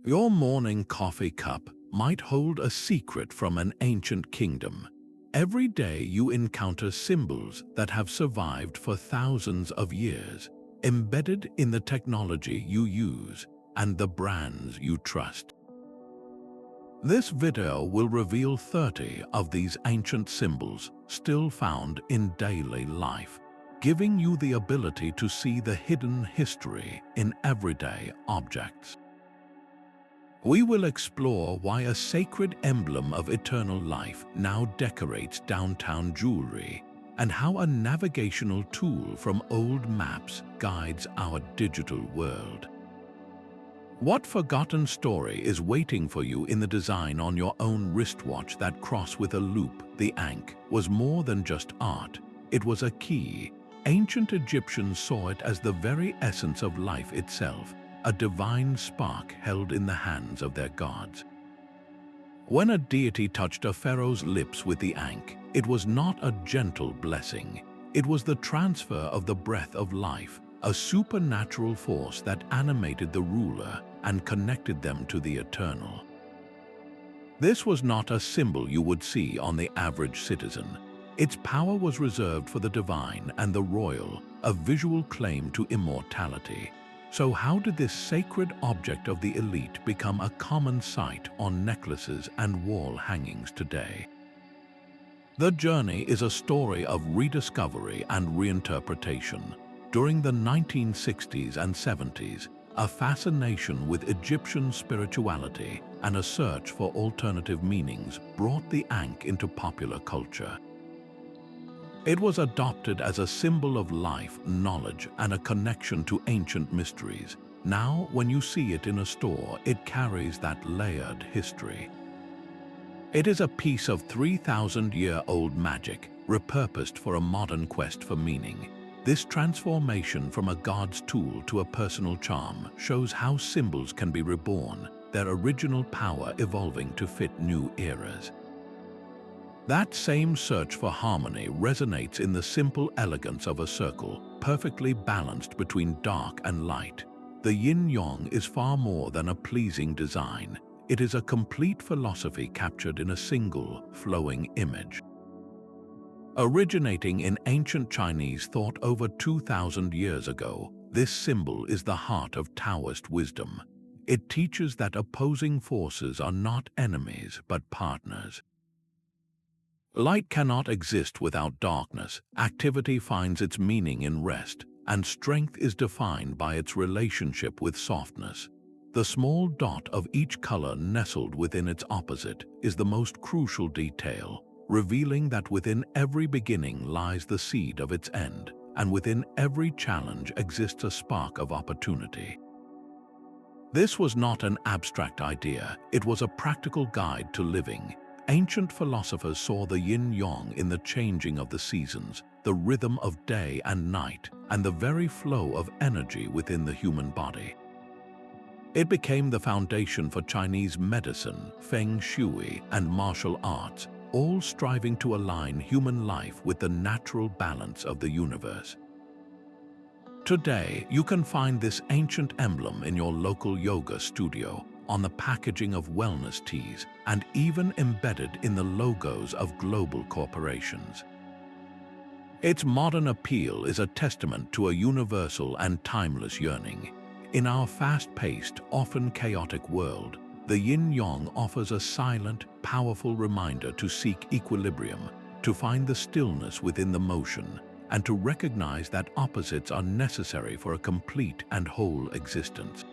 Your morning coffee cup might hold a secret from an ancient kingdom. Every day you encounter symbols that have survived for thousands of years, embedded in the technology you use and the brands you trust. This video will reveal 30 of these ancient symbols still found in daily life, giving you the ability to see the hidden history in everyday objects. We will explore why a sacred emblem of eternal life now decorates downtown jewelry, and how a navigational tool from old maps guides our digital world. What forgotten story is waiting for you in the design on your own wristwatch? That cross with a loop, the Ankh, was more than just art. It was a key. Ancient Egyptians saw it as the very essence of life itself, a divine spark held in the hands of their gods. When a deity touched a pharaoh's lips with the Ankh, it was not a gentle blessing. It was the transfer of the breath of life, a supernatural force that animated the ruler and connected them to the eternal. This was not a symbol you would see on the average citizen. Its power was reserved for the divine and the royal, a visual claim to immortality. So how did this sacred object of the elite become a common sight on necklaces and wall hangings today? The journey is a story of rediscovery and reinterpretation. During the 1960s and 70s, a fascination with Egyptian spirituality and a search for alternative meanings brought the Ankh into popular culture. It was adopted as a symbol of life, knowledge, and a connection to ancient mysteries. Now, when you see it in a store, it carries that layered history. It is a piece of 3,000-year-old magic, repurposed for a modern quest for meaning. This transformation from a god's tool to a personal charm shows how symbols can be reborn, their original power evolving to fit new eras. That same search for harmony resonates in the simple elegance of a circle, perfectly balanced between dark and light. The Yin Yang is far more than a pleasing design. It is a complete philosophy captured in a single, flowing image. Originating in ancient Chinese thought over 2,000 years ago, this symbol is the heart of Taoist wisdom. It teaches that opposing forces are not enemies but partners. Light cannot exist without darkness. Activity finds its meaning in rest, and strength is defined by its relationship with softness. The small dot of each color nestled within its opposite is the most crucial detail, revealing that within every beginning lies the seed of its end, and within every challenge exists a spark of opportunity. This was not an abstract idea, it was a practical guide to living. Ancient philosophers saw the yin-yang in the changing of the seasons, the rhythm of day and night, and the very flow of energy within the human body. It became the foundation for Chinese medicine, feng shui, and martial arts, all striving to align human life with the natural balance of the universe. Today, you can find this ancient emblem in your local yoga studio, on the packaging of wellness teas, and even embedded in the logos of global corporations. Its modern appeal is a testament to a universal and timeless yearning. In our fast-paced, often chaotic world, the yin-yang offers a silent, powerful reminder to seek equilibrium, to find the stillness within the motion, and to recognize that opposites are necessary for a complete and whole existence.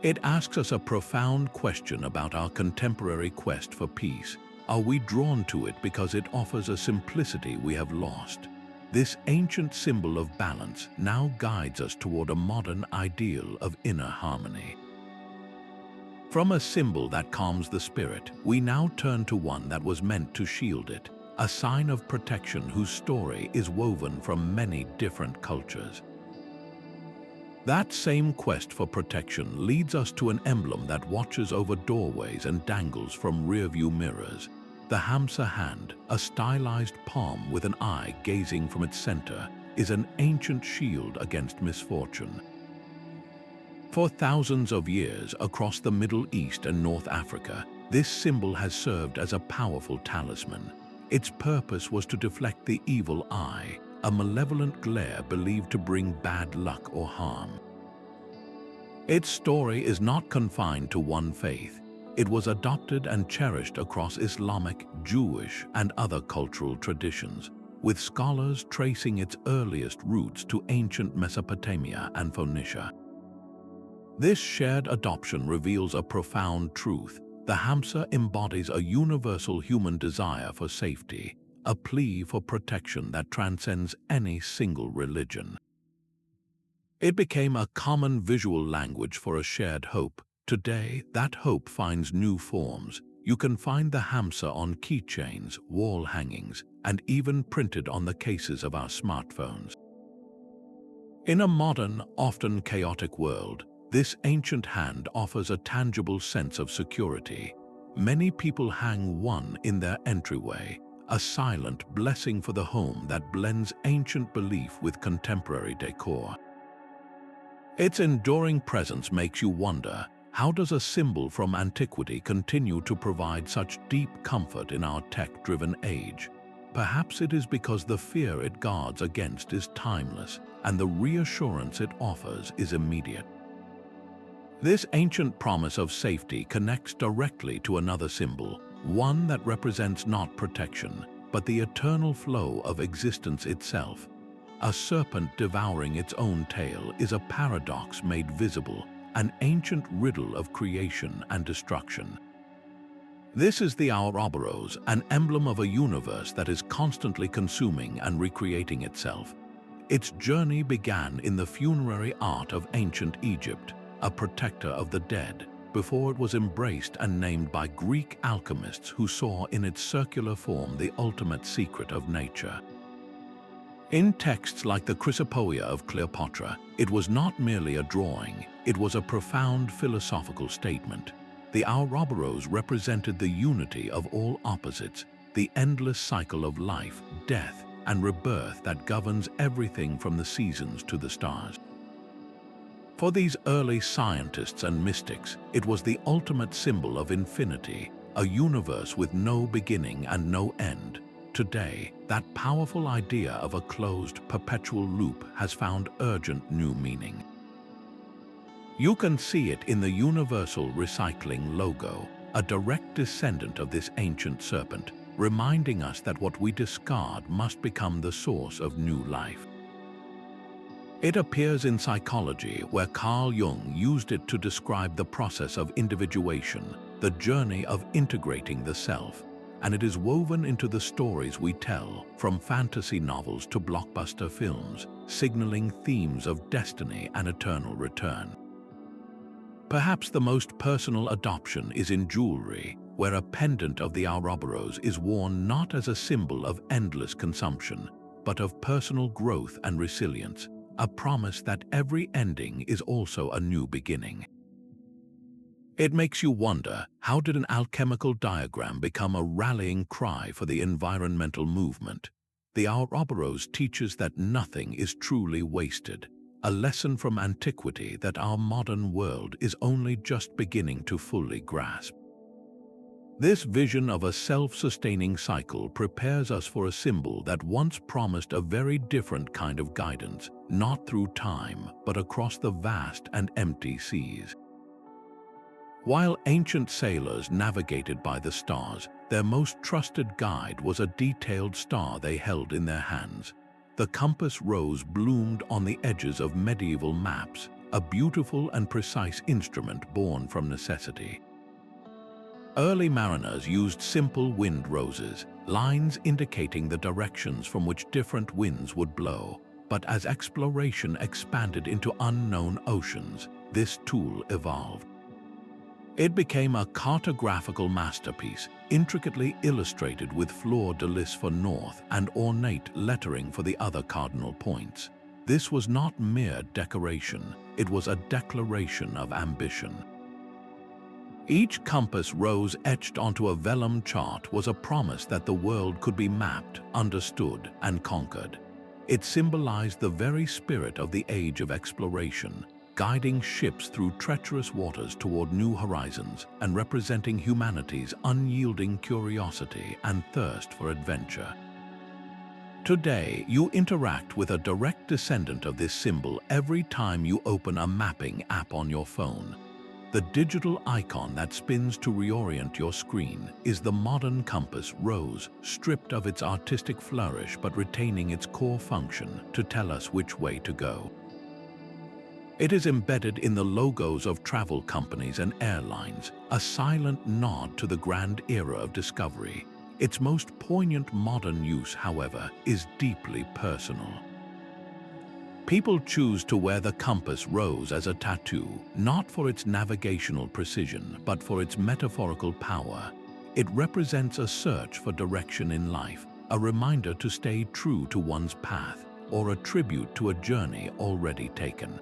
It asks us a profound question about our contemporary quest for peace. Are we drawn to it because it offers a simplicity we have lost? This ancient symbol of balance now guides us toward a modern ideal of inner harmony. From a symbol that calms the spirit, we now turn to one that was meant to shield it, a sign of protection whose story is woven from many different cultures. That same quest for protection leads us to an emblem that watches over doorways and dangles from rearview mirrors. The Hamsa Hand, a stylized palm with an eye gazing from its center, is an ancient shield against misfortune. For thousands of years across the Middle East and North Africa, this symbol has served as a powerful talisman. Its purpose was to deflect the evil eye, a malevolent glare believed to bring bad luck or harm. Its story is not confined to one faith. It was adopted and cherished across Islamic, Jewish, and other cultural traditions, with scholars tracing its earliest roots to ancient Mesopotamia and Phoenicia. This shared adoption reveals a profound truth. The Hamsa embodies a universal human desire for safety, a plea for protection that transcends any single religion. It became a common visual language for a shared hope. Today, that hope finds new forms. You can find the Hamsa on keychains, wall hangings, and even printed on the cases of our smartphones. In a modern, often chaotic world, this ancient hand offers a tangible sense of security. Many people hang one in their entryway, a silent blessing for the home that blends ancient belief with contemporary decor. Its enduring presence makes you wonder, how does a symbol from antiquity continue to provide such deep comfort in our tech-driven age? Perhaps it is because the fear it guards against is timeless, and the reassurance it offers is immediate. This ancient promise of safety connects directly to another symbol, one that represents not protection, but the eternal flow of existence itself. A serpent devouring its own tail is a paradox made visible, an ancient riddle of creation and destruction. This is the Ouroboros, an emblem of a universe that is constantly consuming and recreating itself. Its journey began in the funerary art of ancient Egypt, a protector of the dead, before it was embraced and named by Greek alchemists who saw in its circular form the ultimate secret of nature. In texts like the Chrysopoeia of Cleopatra, it was not merely a drawing, it was a profound philosophical statement. The Ouroboros represented the unity of all opposites, the endless cycle of life, death, and rebirth that governs everything from the seasons to the stars. For these early scientists and mystics, it was the ultimate symbol of infinity, a universe with no beginning and no end. Today, that powerful idea of a closed, perpetual loop has found urgent new meaning. You can see it in the Universal Recycling logo, a direct descendant of this ancient serpent, reminding us that what we discard must become the source of new life. It appears in psychology, where Carl Jung used it to describe the process of individuation, the journey of integrating the self, and it is woven into the stories we tell, from fantasy novels to blockbuster films, signaling themes of destiny and eternal return. Perhaps the most personal adoption is in jewelry, where a pendant of the Ouroboros is worn not as a symbol of endless consumption, but of personal growth and resilience, a promise that every ending is also a new beginning. It makes you wonder, how did an alchemical diagram become a rallying cry for the environmental movement? The Ouroboros teaches that nothing is truly wasted, a lesson from antiquity that our modern world is only just beginning to fully grasp. This vision of a self-sustaining cycle prepares us for a symbol that once promised a very different kind of guidance, not through time, but across the vast and empty seas. While ancient sailors navigated by the stars, their most trusted guide was a detailed star they held in their hands. The compass rose bloomed on the edges of medieval maps, a beautiful and precise instrument born from necessity. Early mariners used simple wind roses, lines indicating the directions from which different winds would blow. But as exploration expanded into unknown oceans, this tool evolved. It became a cartographical masterpiece, intricately illustrated with Fleur-de-Lis for north and ornate lettering for the other cardinal points. This was not mere decoration, it was a declaration of ambition. Each compass rose etched onto a vellum chart was a promise that the world could be mapped, understood, and conquered. It symbolized the very spirit of the age of exploration, guiding ships through treacherous waters toward new horizons and representing humanity's unyielding curiosity and thirst for adventure. Today, you interact with a direct descendant of this symbol every time you open a mapping app on your phone. The digital icon that spins to reorient your screen is the modern compass rose, stripped of its artistic flourish but retaining its core function to tell us which way to go. It is embedded in the logos of travel companies and airlines, a silent nod to the grand era of discovery. Its most poignant modern use, however, is deeply personal. People choose to wear the compass rose as a tattoo, not for its navigational precision, but for its metaphorical power. It represents a search for direction in life, a reminder to stay true to one's path, or a tribute to a journey already taken.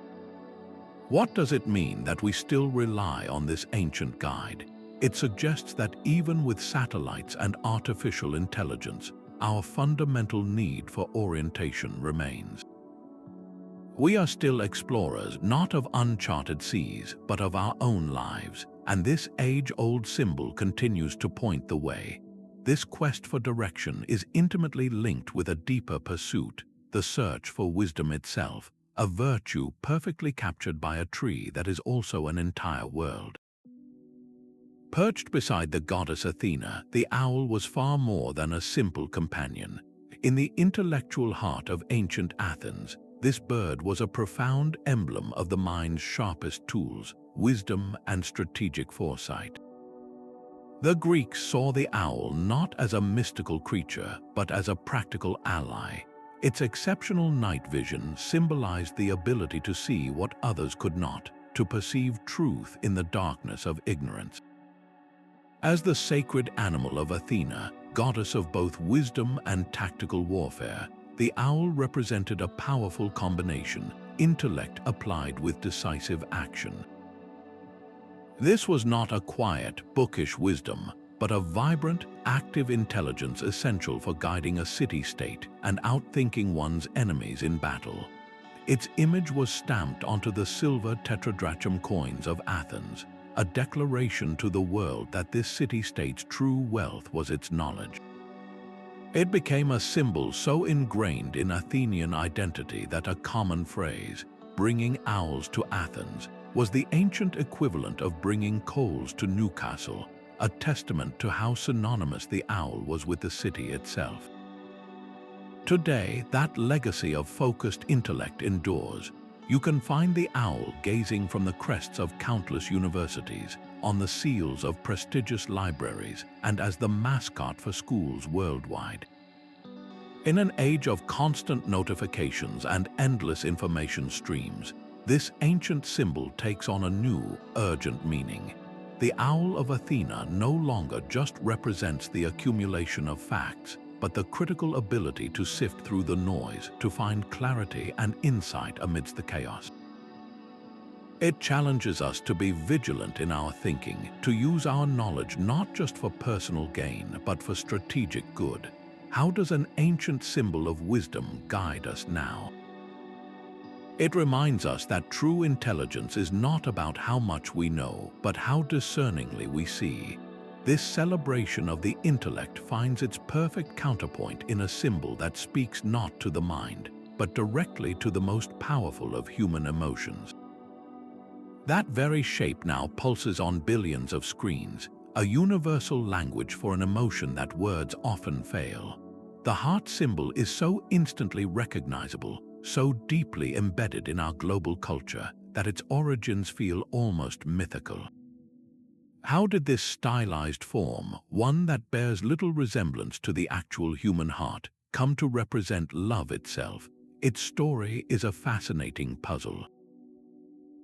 What does it mean that we still rely on this ancient guide? It suggests that even with satellites and artificial intelligence, our fundamental need for orientation remains. We are still explorers, not of uncharted seas, but of our own lives, and this age-old symbol continues to point the way. This quest for direction is intimately linked with a deeper pursuit, the search for wisdom itself, a virtue perfectly captured by a tree that is also an entire world. Perched beside the goddess Athena, the owl was far more than a simple companion. In the intellectual heart of ancient Athens, this bird was a profound emblem of the mind's sharpest tools, wisdom and strategic foresight. The Greeks saw the owl not as a mystical creature, but as a practical ally. Its exceptional night vision symbolized the ability to see what others could not, to perceive truth in the darkness of ignorance. As the sacred animal of Athena, goddess of both wisdom and tactical warfare, the owl represented a powerful combination, intellect applied with decisive action. This was not a quiet, bookish wisdom, but a vibrant, active intelligence essential for guiding a city-state and outthinking one's enemies in battle. Its image was stamped onto the silver tetradrachm coins of Athens, a declaration to the world that this city-state's true wealth was its knowledge. It became a symbol so ingrained in Athenian identity that a common phrase, "bringing owls to Athens," was the ancient equivalent of bringing coals to Newcastle, a testament to how synonymous the owl was with the city itself. Today, that legacy of focused intellect endures. You can find the owl gazing from the crests of countless universities, on the seals of prestigious libraries, and as the mascot for schools worldwide. In an age of constant notifications and endless information streams, this ancient symbol takes on a new, urgent meaning. The owl of Athena no longer just represents the accumulation of facts, but the critical ability to sift through the noise to find clarity and insight amidst the chaos. It challenges us to be vigilant in our thinking, to use our knowledge not just for personal gain, but for strategic good. How does an ancient symbol of wisdom guide us now? It reminds us that true intelligence is not about how much we know, but how discerningly we see. This celebration of the intellect finds its perfect counterpoint in a symbol that speaks not to the mind, but directly to the most powerful of human emotions. That very shape now pulses on billions of screens, a universal language for an emotion that words often fail. The heart symbol is so instantly recognizable, so deeply embedded in our global culture, that its origins feel almost mythical. How did this stylized form, one that bears little resemblance to the actual human heart, come to represent love itself? Its story is a fascinating puzzle.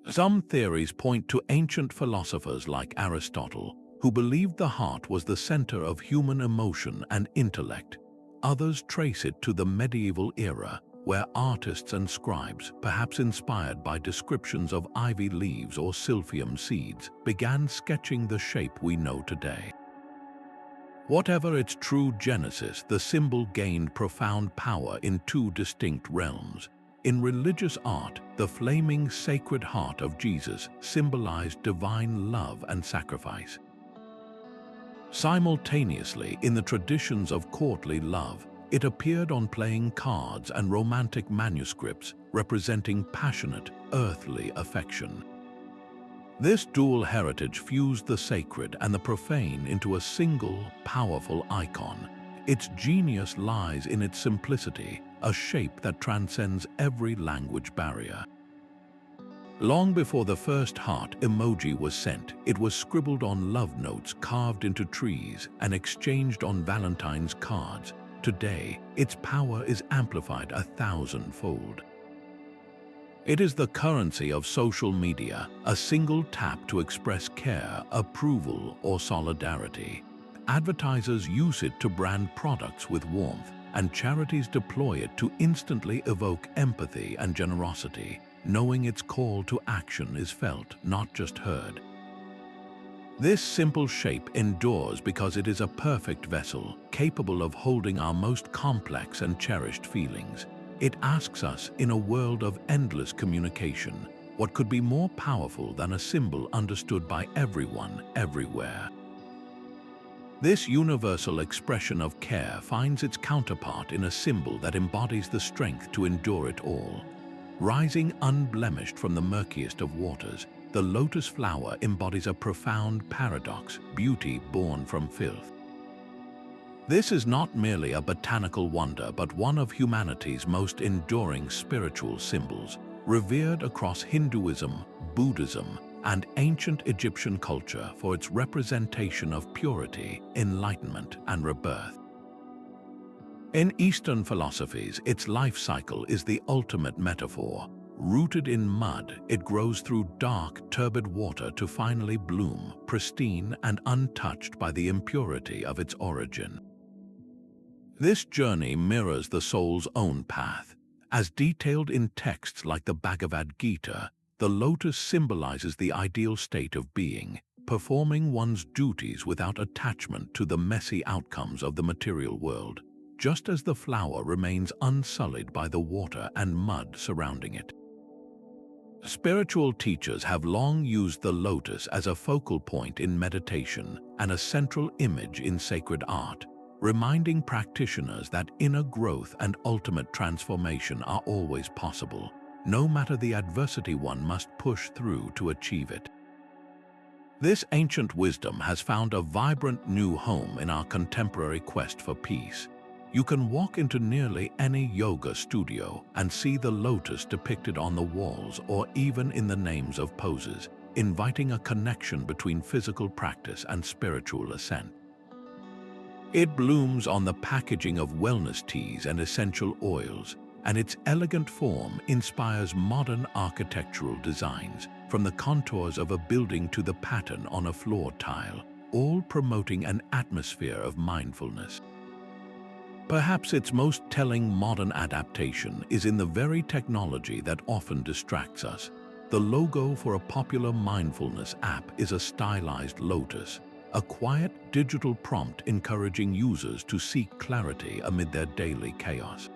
Some theories point to ancient philosophers like Aristotle, who believed the heart was the center of human emotion and intellect. Others trace it to the medieval era, where artists and scribes, perhaps inspired by descriptions of ivy leaves or silphium seeds, began sketching the shape we know today. Whatever its true genesis, the symbol gained profound power in two distinct realms. In religious art, the flaming sacred heart of Jesus symbolized divine love and sacrifice. Simultaneously, in the traditions of courtly love, it appeared on playing cards and romantic manuscripts representing passionate, earthly affection. This dual heritage fused the sacred and the profane into a single, powerful icon. Its genius lies in its simplicity, a shape that transcends every language barrier. Long before the first heart emoji was sent, it was scribbled on love notes carved into trees and exchanged on Valentine's cards. Today, its power is amplified 1,000-fold. It is the currency of social media, a single tap to express care, approval, or solidarity. Advertisers use it to brand products with warmth, and charities deploy it to instantly evoke empathy and generosity, knowing its call to action is felt, not just heard. This simple shape endures because it is a perfect vessel, capable of holding our most complex and cherished feelings. It asks us, in a world of endless communication, what could be more powerful than a symbol understood by everyone, everywhere? This universal expression of care finds its counterpart in a symbol that embodies the strength to endure it all. Rising unblemished from the murkiest of waters, the lotus flower embodies a profound paradox, beauty born from filth. This is not merely a botanical wonder, but one of humanity's most enduring spiritual symbols, revered across Hinduism, Buddhism, and ancient Egyptian culture for its representation of purity, enlightenment, and rebirth. In Eastern philosophies, its life cycle is the ultimate metaphor. Rooted in mud, it grows through dark, turbid water to finally bloom, pristine and untouched by the impurity of its origin. This journey mirrors the soul's own path. As detailed in texts like the Bhagavad Gita, the lotus symbolizes the ideal state of being, performing one's duties without attachment to the messy outcomes of the material world, just as the flower remains unsullied by the water and mud surrounding it. Spiritual teachers have long used the lotus as a focal point in meditation and a central image in sacred art, reminding practitioners that inner growth and ultimate transformation are always possible, no matter the adversity one must push through to achieve it. This ancient wisdom has found a vibrant new home in our contemporary quest for peace. You can walk into nearly any yoga studio and see the lotus depicted on the walls or even in the names of poses, inviting a connection between physical practice and spiritual ascent. It blooms on the packaging of wellness teas and essential oils, and its elegant form inspires modern architectural designs, from the contours of a building to the pattern on a floor tile, all promoting an atmosphere of mindfulness. Perhaps its most telling modern adaptation is in the very technology that often distracts us. The logo for a popular mindfulness app is a stylized lotus, a quiet digital prompt encouraging users to seek clarity amid their daily chaos.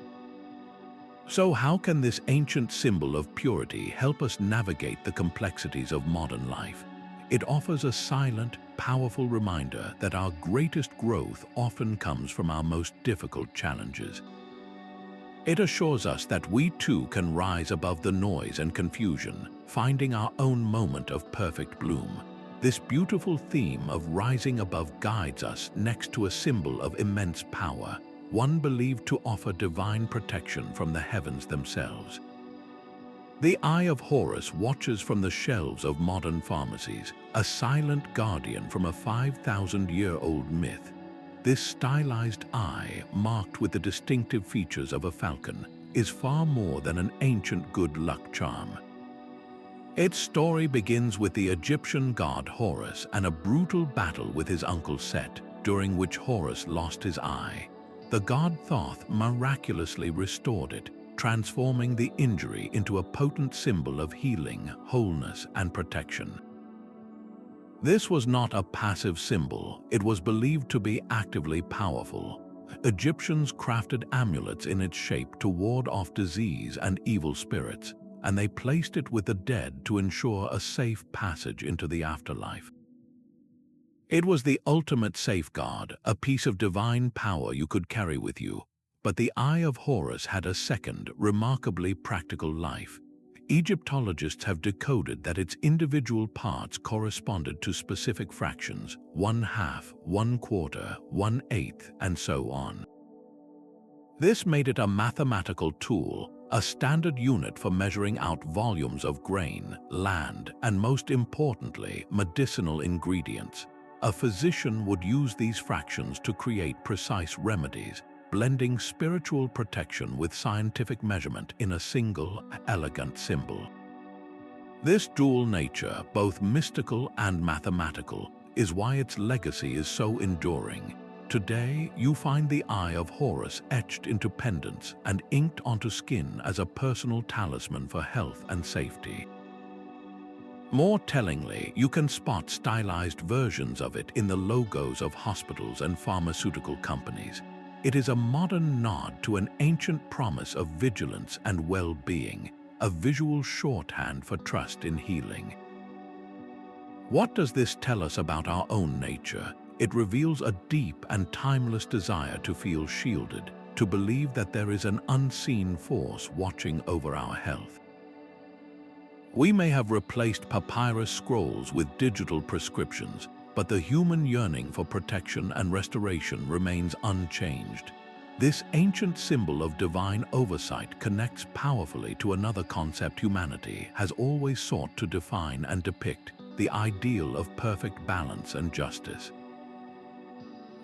So how can this ancient symbol of purity help us navigate the complexities of modern life? It offers a silent, powerful reminder that our greatest growth often comes from our most difficult challenges. It assures us that we too can rise above the noise and confusion, finding our own moment of perfect bloom. This beautiful theme of rising above guides us next to a symbol of immense power, one believed to offer divine protection from the heavens themselves. The Eye of Horus watches from the shelves of modern pharmacies, a silent guardian from a 5,000-year-old myth. This stylized eye, marked with the distinctive features of a falcon, is far more than an ancient good luck charm. Its story begins with the Egyptian god Horus and a brutal battle with his uncle Set, during which Horus lost his eye. The god Thoth miraculously restored it, transforming the injury into a potent symbol of healing, wholeness, and protection. This was not a passive symbol, it was believed to be actively powerful. Egyptians crafted amulets in its shape to ward off disease and evil spirits, and they placed it with the dead to ensure a safe passage into the afterlife. It was the ultimate safeguard, a piece of divine power you could carry with you. But the Eye of Horus had a second, remarkably practical life. Egyptologists have decoded that its individual parts corresponded to specific fractions, 1/2, 1/4, 1/8, and so on. This made it a mathematical tool, a standard unit for measuring out volumes of grain, land, and most importantly, medicinal ingredients. A physician would use these fractions to create precise remedies, blending spiritual protection with scientific measurement in a single, elegant symbol. This dual nature, both mystical and mathematical, is why its legacy is so enduring. Today, you find the Eye of Horus etched into pendants and inked onto skin as a personal talisman for health and safety. More tellingly, you can spot stylized versions of it in the logos of hospitals and pharmaceutical companies. It is a modern nod to an ancient promise of vigilance and well-being, a visual shorthand for trust in healing. What does this tell us about our own nature? It reveals a deep and timeless desire to feel shielded, to believe that there is an unseen force watching over our health. We may have replaced papyrus scrolls with digital prescriptions, but the human yearning for protection and restoration remains unchanged. This ancient symbol of divine oversight connects powerfully to another concept humanity has always sought to define and depict: the ideal of perfect balance and justice.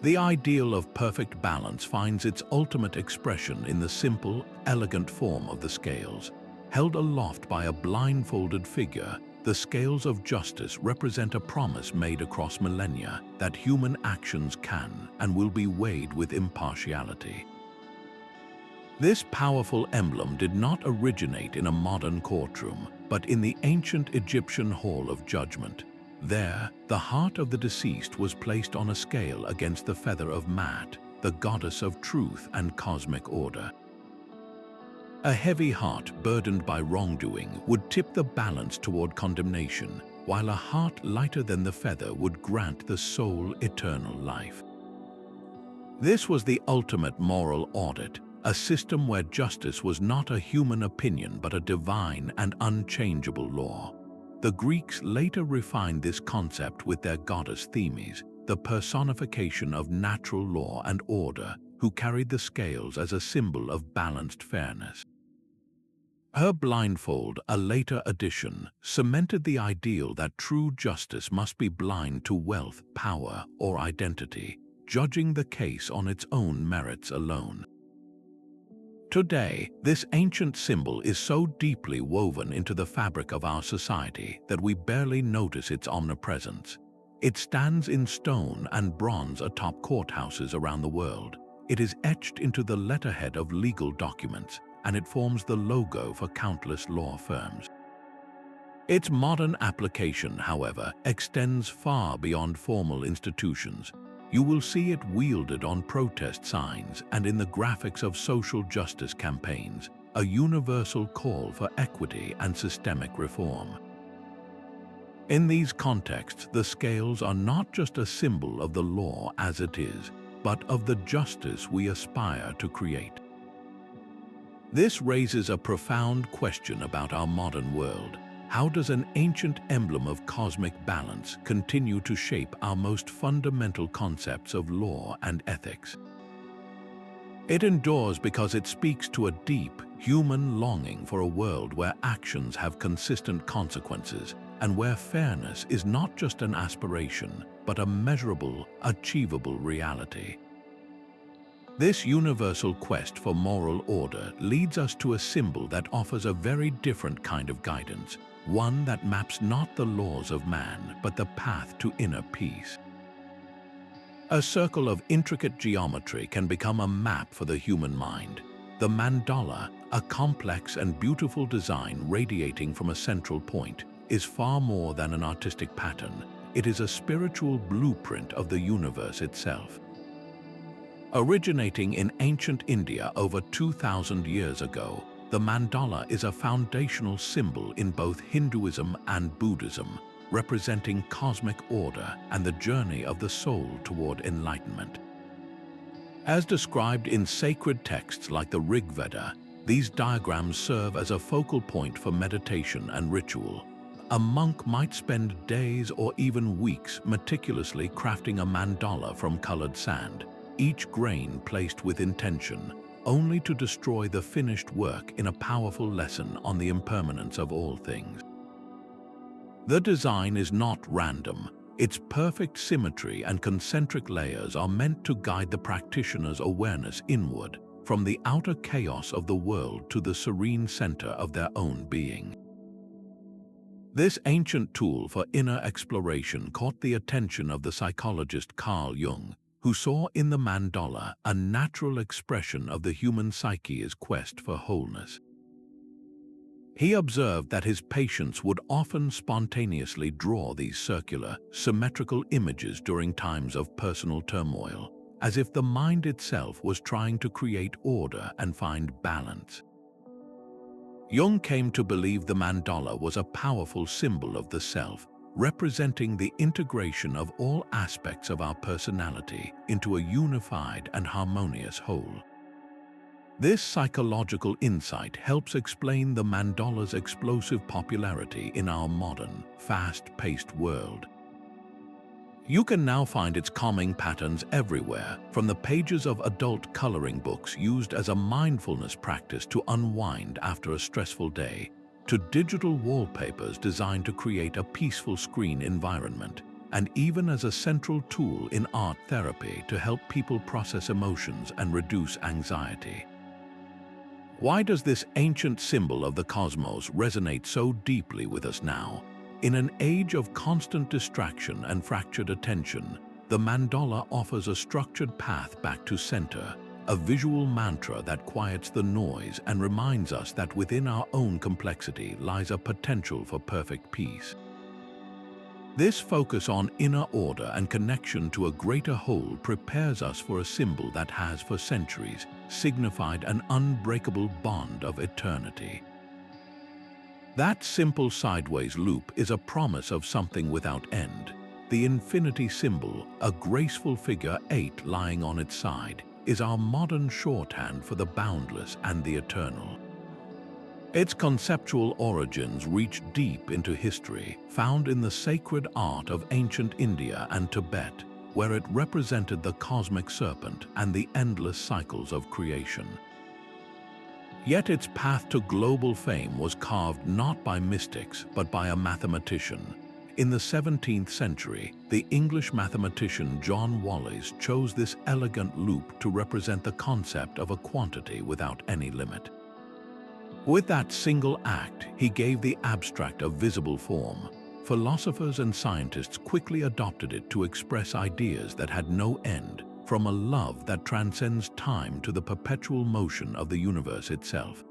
The ideal of perfect balance finds its ultimate expression in the simple, elegant form of the scales. Held aloft by a blindfolded figure, the scales of justice represent a promise made across millennia that human actions can and will be weighed with impartiality. This powerful emblem did not originate in a modern courtroom, but in the ancient Egyptian Hall of Judgment. There, the heart of the deceased was placed on a scale against the feather of Mat, the goddess of truth and cosmic order. A heavy heart burdened by wrongdoing would tip the balance toward condemnation, while a heart lighter than the feather would grant the soul eternal life. This was the ultimate moral audit, a system where justice was not a human opinion but a divine and unchangeable law. The Greeks later refined this concept with their goddess Themis, the personification of natural law and order, who carried the scales as a symbol of balanced fairness. Her blindfold, a later addition, cemented the ideal that true justice must be blind to wealth, power, or identity, judging the case on its own merits alone. Today, this ancient symbol is so deeply woven into the fabric of our society that we barely notice its omnipresence. It stands in stone and bronze atop courthouses around the world. It is etched into the letterhead of legal documents, and it forms the logo for countless law firms. Its modern application, however, extends far beyond formal institutions. You will see it wielded on protest signs and in the graphics of social justice campaigns, a universal call for equity and systemic reform. In these contexts, the scales are not just a symbol of the law as it is, but of the justice we aspire to create. This raises a profound question about our modern world. How does an ancient emblem of cosmic balance continue to shape our most fundamental concepts of law and ethics? It endures because it speaks to a deep, human longing for a world where actions have consistent consequences and where fairness is not just an aspiration, but a measurable, achievable reality. This universal quest for moral order leads us to a symbol that offers a very different kind of guidance, one that maps not the laws of man, but the path to inner peace. A circle of intricate geometry can become a map for the human mind. The mandala, a complex and beautiful design radiating from a central point, is far more than an artistic pattern. It is a spiritual blueprint of the universe itself. Originating in ancient India over 2,000 years ago, the mandala is a foundational symbol in both Hinduism and Buddhism, representing cosmic order and the journey of the soul toward enlightenment. As described in sacred texts like the Rig Veda, these diagrams serve as a focal point for meditation and ritual. A monk might spend days or even weeks meticulously crafting a mandala from colored sand, each grain placed with intention, only to destroy the finished work in a powerful lesson on the impermanence of all things. The design is not random. Its perfect symmetry and concentric layers are meant to guide the practitioner's awareness inward, from the outer chaos of the world to the serene center of their own being. This ancient tool for inner exploration caught the attention of the psychologist Carl Jung, who saw in the mandala a natural expression of the human psyche's quest for wholeness. He observed that his patients would often spontaneously draw these circular, symmetrical images during times of personal turmoil, as if the mind itself was trying to create order and find balance. Jung came to believe the mandala was a powerful symbol of the self, representing the integration of all aspects of our personality into a unified and harmonious whole. This psychological insight helps explain the mandala's explosive popularity in our modern, fast-paced world. You can now find its calming patterns everywhere, from the pages of adult coloring books used as a mindfulness practice to unwind after a stressful day, to digital wallpapers designed to create a peaceful screen environment, and even as a central tool in art therapy to help people process emotions and reduce anxiety. Why does this ancient symbol of the cosmos resonate so deeply with us now? In an age of constant distraction and fractured attention, the mandala offers a structured path back to center, a visual mantra that quiets the noise and reminds us that within our own complexity lies a potential for perfect peace. This focus on inner order and connection to a greater whole prepares us for a symbol that has for centuries signified an unbreakable bond of eternity. That simple sideways loop is a promise of something without end. The infinity symbol, a graceful figure 8 lying on its side, is our modern shorthand for the boundless and the eternal. Its conceptual origins reach deep into history, found in the sacred art of ancient India and Tibet, where it represented the cosmic serpent and the endless cycles of creation. Yet its path to global fame was carved not by mystics, but by a mathematician. In the 17th century, the English mathematician John Wallis chose this elegant loop to represent the concept of a quantity without any limit. With that single act, he gave the abstract a visible form. Philosophers and scientists quickly adopted it to express ideas that had no end, from a love that transcends time to the perpetual motion of the universe itself.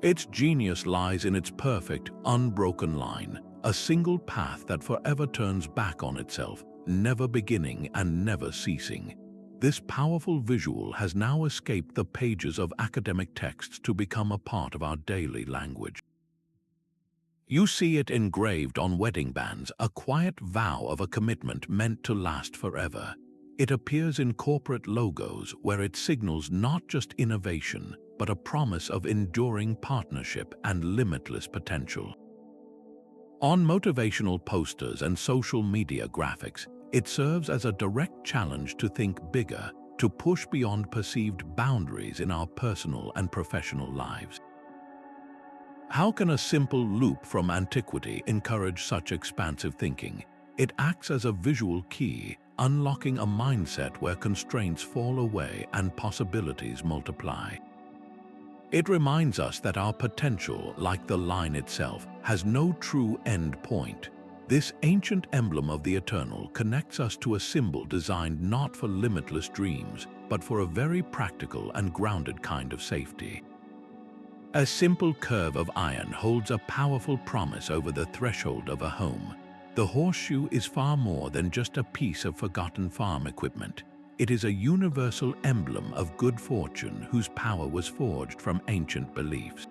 Its genius lies in its perfect, unbroken line, a single path that forever turns back on itself, never beginning and never ceasing. This powerful visual has now escaped the pages of academic texts to become a part of our daily language. You see it engraved on wedding bands, a quiet vow of a commitment meant to last forever. It appears in corporate logos where it signals not just innovation, but a promise of enduring partnership and limitless potential. On motivational posters and social media graphics, it serves as a direct challenge to think bigger, to push beyond perceived boundaries in our personal and professional lives. How can a simple loop from antiquity encourage such expansive thinking? It acts as a visual key, unlocking a mindset where constraints fall away and possibilities multiply. It reminds us that our potential, like the line itself, has no true end point. This ancient emblem of the eternal connects us to a symbol designed not for limitless dreams, but for a very practical and grounded kind of safety. A simple curve of iron holds a powerful promise over the threshold of a home. The horseshoe is far more than just a piece of forgotten farm equipment. it is a universal emblem of good fortune whose power was forged from ancient beliefs.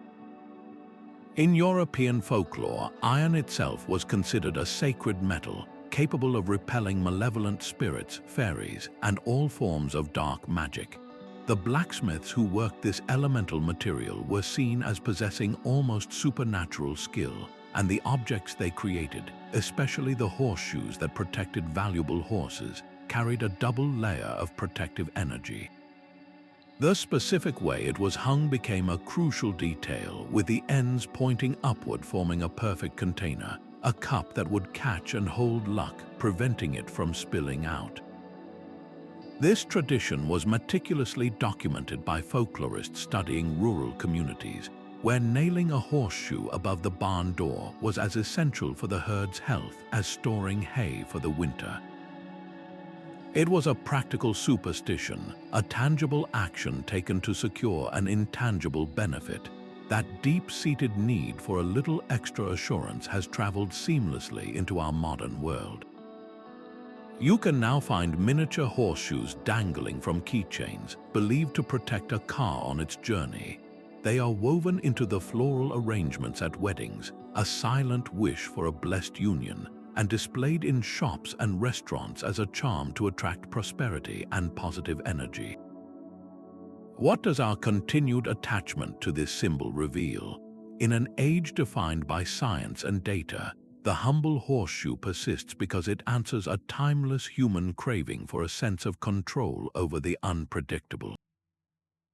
In European folklore, iron itself was considered a sacred metal, capable of repelling malevolent spirits, fairies, and all forms of dark magic. The blacksmiths who worked this elemental material were seen as possessing almost supernatural skill, and the objects they created, especially the horseshoes that protected valuable horses, carried a double layer of protective energy. The specific way it was hung became a crucial detail, with the ends pointing upward forming a perfect container, a cup that would catch and hold luck, preventing it from spilling out. This tradition was meticulously documented by folklorists studying rural communities, where nailing a horseshoe above the barn door was as essential for the herd's health as storing hay for the winter. It was a practical superstition, a tangible action taken to secure an intangible benefit. That deep-seated need for a little extra assurance has traveled seamlessly into our modern world. You can now find miniature horseshoes dangling from keychains, believed to protect a car on its journey. They are woven into the floral arrangements at weddings, a silent wish for a blessed union, and displayed in shops and restaurants as a charm to attract prosperity and positive energy. What does our continued attachment to this symbol reveal? In an age defined by science and data, the humble horseshoe persists because it answers a timeless human craving for a sense of control over the unpredictable.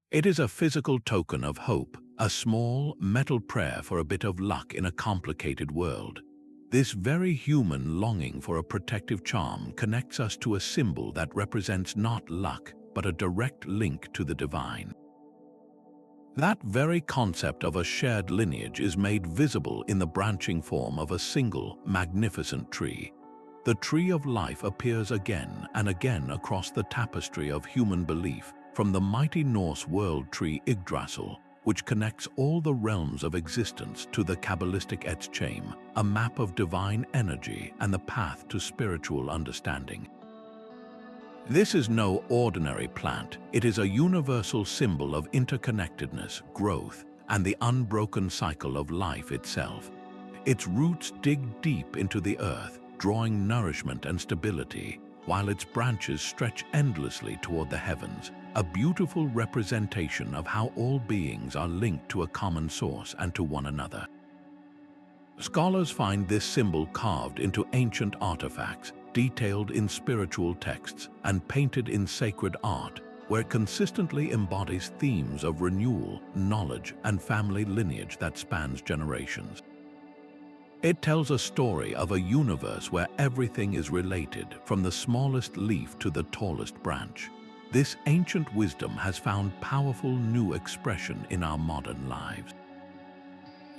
It is a physical token of hope, a small, metal prayer for a bit of luck in a complicated world. This very human longing for a protective charm connects us to a symbol that represents not luck, but a direct link to the divine. That very concept of a shared lineage is made visible in the branching form of a single, magnificent tree. The tree of life appears again and again across the tapestry of human belief, from the mighty Norse world tree Yggdrasil, which connects all the realms of existence, to the Kabbalistic Etzchaim, a map of divine energy and the path to spiritual understanding. This is no ordinary plant. It is a universal symbol of interconnectedness, growth, and the unbroken cycle of life itself. Its roots dig deep into the earth, drawing nourishment and stability, while its branches stretch endlessly toward the heavens, a beautiful representation of how all beings are linked to a common source and to one another. Scholars find this symbol carved into ancient artifacts, detailed in spiritual texts, and painted in sacred art, where it consistently embodies themes of renewal, knowledge, and family lineage that spans generations. It tells a story of a universe where everything is related, from the smallest leaf to the tallest branch. This ancient wisdom has found powerful new expression in our modern lives.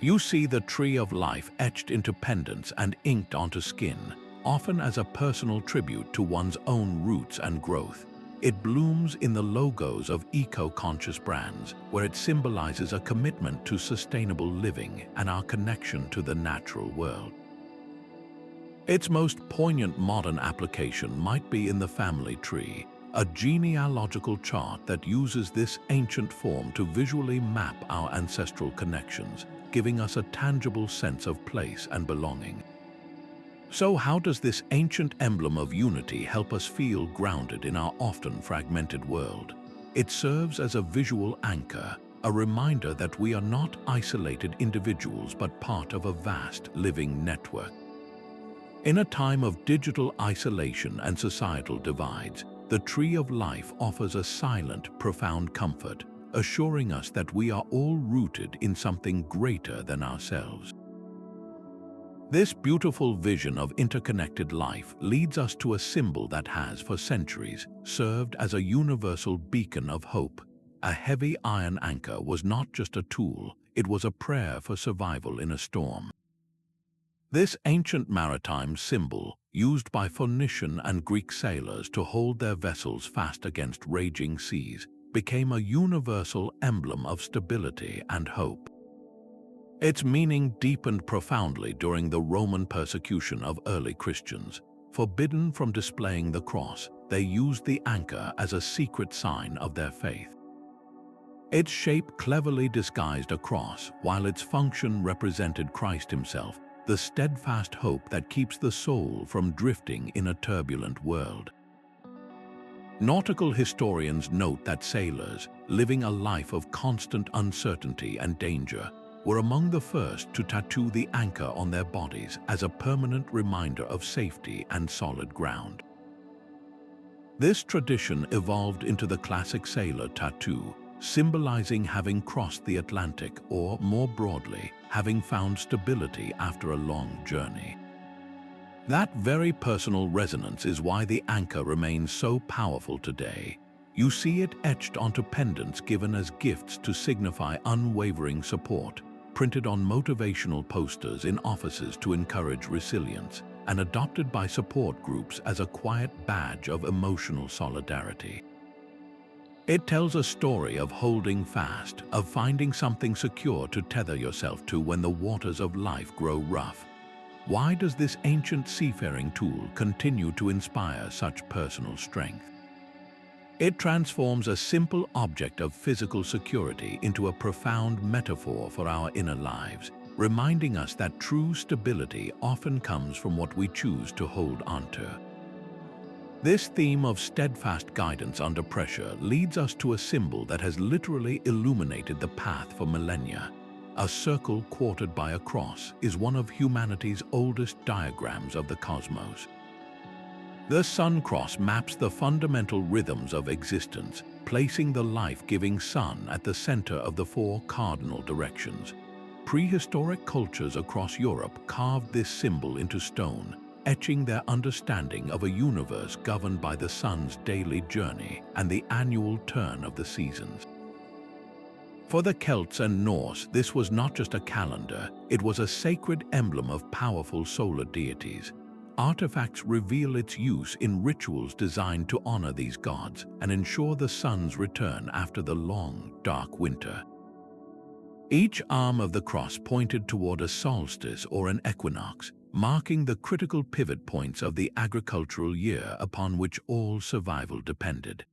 You see the tree of life etched into pendants and inked onto skin, often as a personal tribute to one's own roots and growth. It blooms in the logos of eco-conscious brands, where it symbolizes a commitment to sustainable living and our connection to the natural world. Its most poignant modern application might be in the family tree, a genealogical chart that uses this ancient form to visually map our ancestral connections, giving us a tangible sense of place and belonging. So how does this ancient emblem of unity help us feel grounded in our often fragmented world? It serves as a visual anchor, a reminder that we are not isolated individuals but part of a vast living network. In a time of digital isolation and societal divides, the tree of life offers a silent, profound comfort, assuring us that we are all rooted in something greater than ourselves. This beautiful vision of interconnected life leads us to a symbol that has, for centuries, served as a universal beacon of hope. A heavy iron anchor was not just a tool, it was a prayer for survival in a storm. This ancient maritime symbol, used by Phoenician and Greek sailors to hold their vessels fast against raging seas, became a universal emblem of stability and hope. Its meaning deepened profoundly during the Roman persecution of early Christians. forbidden from displaying the cross, they used the anchor as a secret sign of their faith. Its shape cleverly disguised a cross, while its function represented Christ himself, the steadfast hope that keeps the soul from drifting in a turbulent world. Nautical historians note that sailors, living a life of constant uncertainty and danger, were among the first to tattoo the anchor on their bodies as a permanent reminder of safety and solid ground. This tradition evolved into the classic sailor tattoo, symbolizing having crossed the Atlantic or, more broadly, having found stability after a long journey. That very personal resonance is why the anchor remains so powerful today. You see it etched onto pendants given as gifts to signify unwavering support, printed on motivational posters in offices to encourage resilience, and adopted by support groups as a quiet badge of emotional solidarity. It tells a story of holding fast, of finding something secure to tether yourself to when the waters of life grow rough. Why does this ancient seafaring tool continue to inspire such personal strength? It transforms a simple object of physical security into a profound metaphor for our inner lives, reminding us that true stability often comes from what we choose to hold onto. This theme of steadfast guidance under pressure leads us to a symbol that has literally illuminated the path for millennia. A circle quartered by a cross is one of humanity's oldest diagrams of the cosmos. The sun cross maps the fundamental rhythms of existence, placing the life-giving sun at the center of the four cardinal directions. Prehistoric cultures across Europe carved this symbol into stone, etching their understanding of a universe governed by the sun's daily journey and the annual turn of the seasons. For the Celts and Norse, this was not just a calendar, it was a sacred emblem of powerful solar deities. Artifacts reveal its use in rituals designed to honor these gods and ensure the sun's return after the long, dark winter. Each arm of the cross pointed toward a solstice or an equinox, marking the critical pivot points of the agricultural year upon which all survival depended.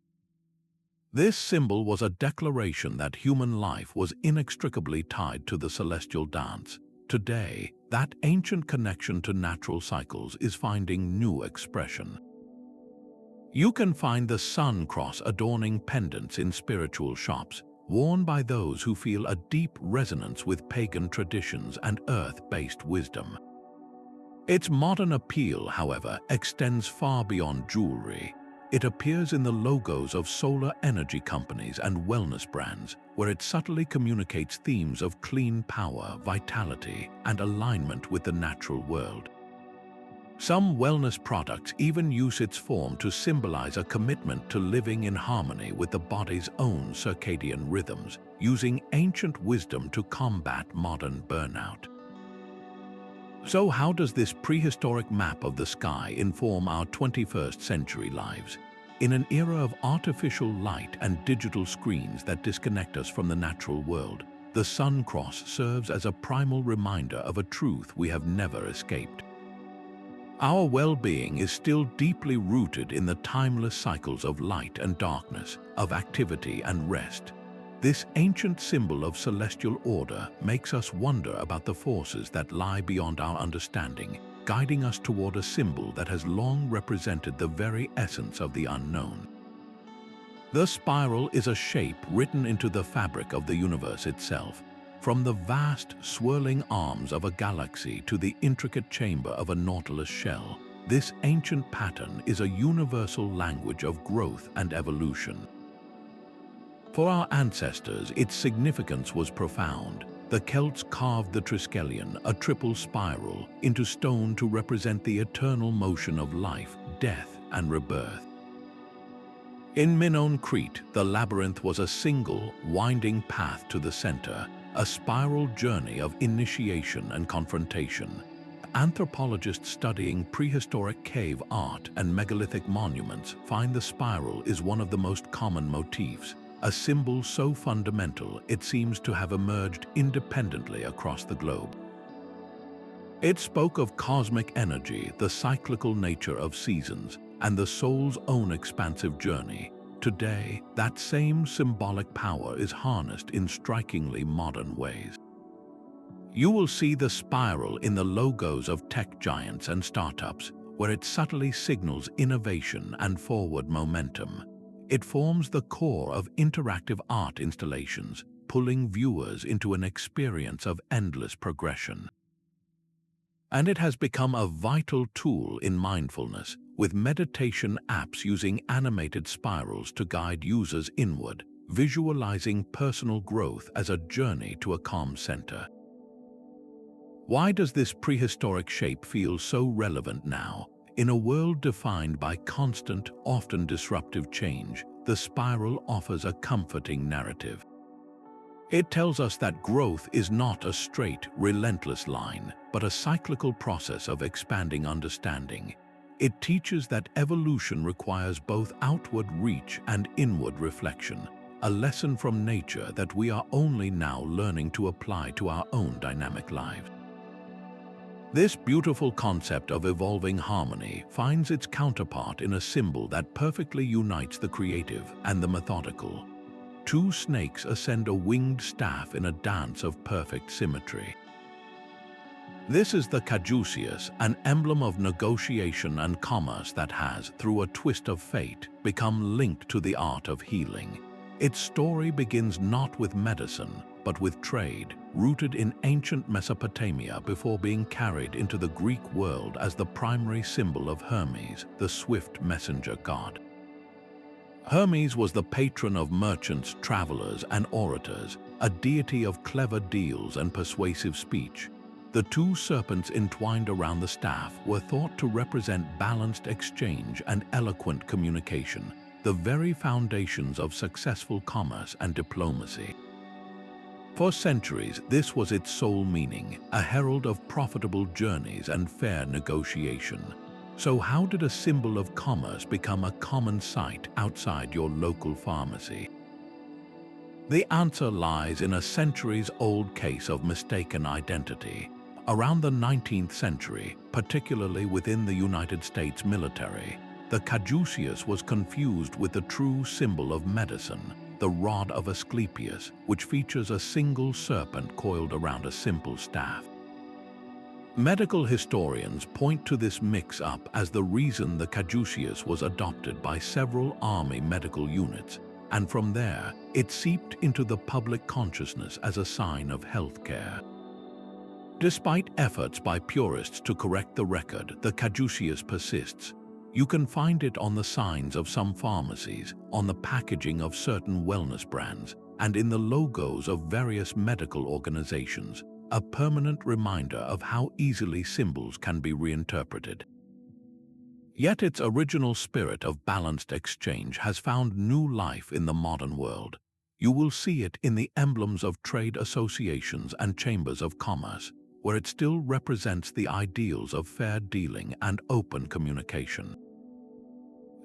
This symbol was a declaration that human life was inextricably tied to the celestial dance. Today, that ancient connection to natural cycles is finding new expression. You can find the sun cross adorning pendants in spiritual shops, worn by those who feel a deep resonance with pagan traditions and earth-based wisdom. Its modern appeal, however, extends far beyond jewelry. It appears in the logos of solar energy companies and wellness brands, where it subtly communicates themes of clean power, vitality, and alignment with the natural world. Some wellness products even use its form to symbolize a commitment to living in harmony with the body's own circadian rhythms, using ancient wisdom to combat modern burnout. So how does this prehistoric map of the sky inform our 21st century lives? In an era of artificial light and digital screens that disconnect us from the natural world, the sun cross serves as a primal reminder of a truth we have never escaped. Our well-being is still deeply rooted in the timeless cycles of light and darkness, of activity and rest. This ancient symbol of celestial order makes us wonder about the forces that lie beyond our understanding, guiding us toward a symbol that has long represented the very essence of the unknown. The spiral is a shape written into the fabric of the universe itself. From the vast, swirling arms of a galaxy to the intricate chamber of a nautilus shell, this ancient pattern is a universal language of growth and evolution. For our ancestors, its significance was profound. The Celts carved the triskelion, a triple spiral, into stone to represent the eternal motion of life, death, and rebirth. In Minoan Crete, the labyrinth was a single, winding path to the center, a spiral journey of initiation and confrontation. Anthropologists studying prehistoric cave art and megalithic monuments find the spiral is one of the most common motifs, a symbol so fundamental it seems to have emerged independently across the globe. It spoke of cosmic energy, the cyclical nature of seasons, and the soul's own expansive journey. Today, that same symbolic power is harnessed in strikingly modern ways. You will see the spiral in the logos of tech giants and startups, where it subtly signals innovation and forward momentum. It forms the core of interactive art installations, pulling viewers into an experience of endless progression. And it has become a vital tool in mindfulness, with meditation apps using animated spirals to guide users inward, visualizing personal growth as a journey to a calm center. Why does this prehistoric shape feel so relevant now? In a world defined by constant, often disruptive change, the spiral offers a comforting narrative. It tells us that growth is not a straight, relentless line, but a cyclical process of expanding understanding. It teaches that evolution requires both outward reach and inward reflection, a lesson from nature that we are only now learning to apply to our own dynamic lives. This beautiful concept of evolving harmony finds its counterpart in a symbol that perfectly unites the creative and the methodical. Two snakes ascend a winged staff in a dance of perfect symmetry. This is the Caduceus, an emblem of negotiation and commerce that has, through a twist of fate, become linked to the art of healing. Its story begins not with medicine, but with trade, rooted in ancient Mesopotamia before being carried into the Greek world as the primary symbol of Hermes, the swift messenger god. Hermes was the patron of merchants, travelers, and orators, a deity of clever deals and persuasive speech. The two serpents entwined around the staff were thought to represent balanced exchange and eloquent communication, the very foundations of successful commerce and diplomacy. For centuries, this was its sole meaning, a herald of profitable journeys and fair negotiation. So how did a symbol of commerce become a common sight outside your local pharmacy? The answer lies in a centuries-old case of mistaken identity. Around the 19th century, particularly within the United States military, the Caduceus was confused with the true symbol of medicine, the rod of Asclepius, which features a single serpent coiled around a simple staff. Medical historians point to this mix-up as the reason the Caduceus was adopted by several army medical units, and from there, it seeped into the public consciousness as a sign of healthcare. Despite efforts by purists to correct the record, the Caduceus persists. You can find it on the signs of some pharmacies, on the packaging of certain wellness brands, and in the logos of various medical organizations, a permanent reminder of how easily symbols can be reinterpreted. Yet its original spirit of balanced exchange has found new life in the modern world. You will see it in the emblems of trade associations and chambers of commerce, where it still represents the ideals of fair dealing and open communication.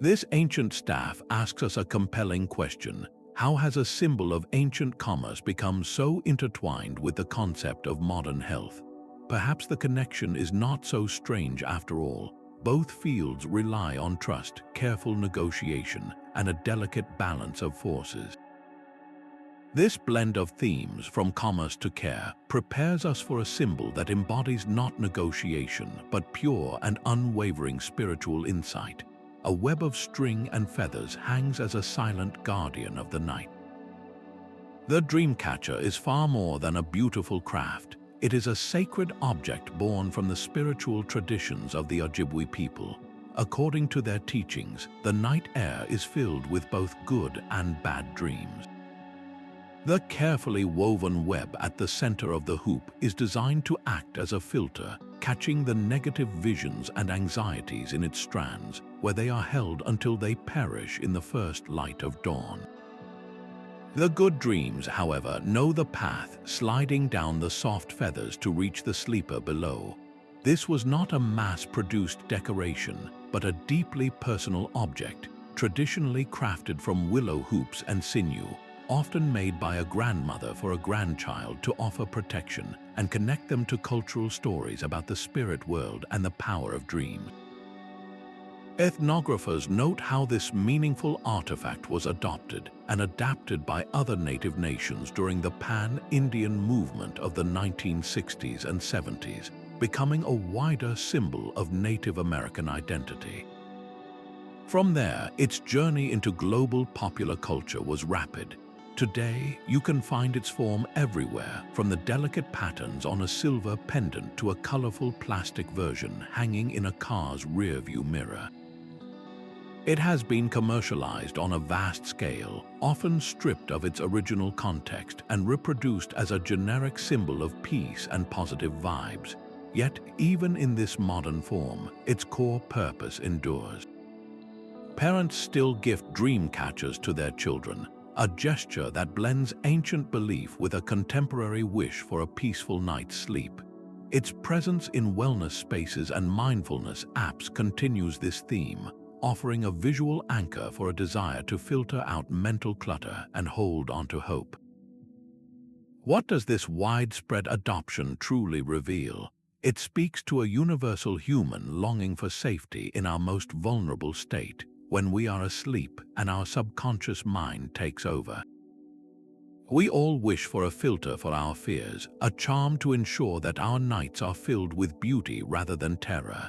This ancient staff asks us a compelling question. How has a symbol of ancient commerce become so intertwined with the concept of modern health? Perhaps the connection is not so strange after all. Both fields rely on trust, careful negotiation, and a delicate balance of forces. This blend of themes, from commerce to care, prepares us for a symbol that embodies not negotiation, but pure and unwavering spiritual insight. A web of string and feathers hangs as a silent guardian of the night. The dreamcatcher is far more than a beautiful craft. It is a sacred object born from the spiritual traditions of the Ojibwe people. According to their teachings, the night air is filled with both good and bad dreams. The carefully woven web at the center of the hoop is designed to act as a filter, catching the negative visions and anxieties in its strands, where they are held until they perish in the first light of dawn. The good dreams, however, know the path, sliding down the soft feathers to reach the sleeper below. This was not a mass-produced decoration, but a deeply personal object, traditionally crafted from willow hoops and sinew, often made by a grandmother for a grandchild to offer protection and connect them to cultural stories about the spirit world and the power of dreams. Ethnographers note how this meaningful artifact was adopted and adapted by other native nations during the Pan-Indian movement of the 1960s and 70s, becoming a wider symbol of Native American identity. From there, its journey into global popular culture was rapid. Today, you can find its form everywhere, from the delicate patterns on a silver pendant to a colorful plastic version hanging in a car's rearview mirror. It has been commercialized on a vast scale, often stripped of its original context and reproduced as a generic symbol of peace and positive vibes. Yet, even in this modern form, its core purpose endures. Parents still gift dream catchers to their children, a gesture that blends ancient belief with a contemporary wish for a peaceful night's sleep. Its presence in wellness spaces and mindfulness apps continues this theme, offering a visual anchor for a desire to filter out mental clutter and hold onto hope. What does this widespread adoption truly reveal? It speaks to a universal human longing for safety in our most vulnerable state, when we are asleep and our subconscious mind takes over. We all wish for a filter for our fears, a charm to ensure that our nights are filled with beauty rather than terror.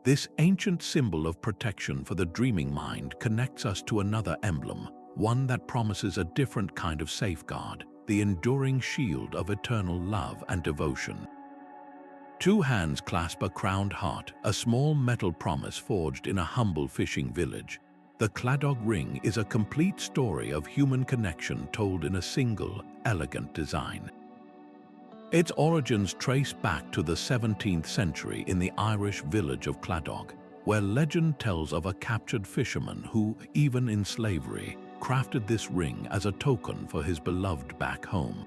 This ancient symbol of protection for the dreaming mind connects us to another emblem, one that promises a different kind of safeguard, the enduring shield of eternal love and devotion. Two hands clasp a crowned heart, a small metal promise forged in a humble fishing village. The Claddagh ring is a complete story of human connection told in a single, elegant design. Its origins trace back to the 17th century in the Irish village of Claddagh, where legend tells of a captured fisherman who, even in slavery, crafted this ring as a token for his beloved back home.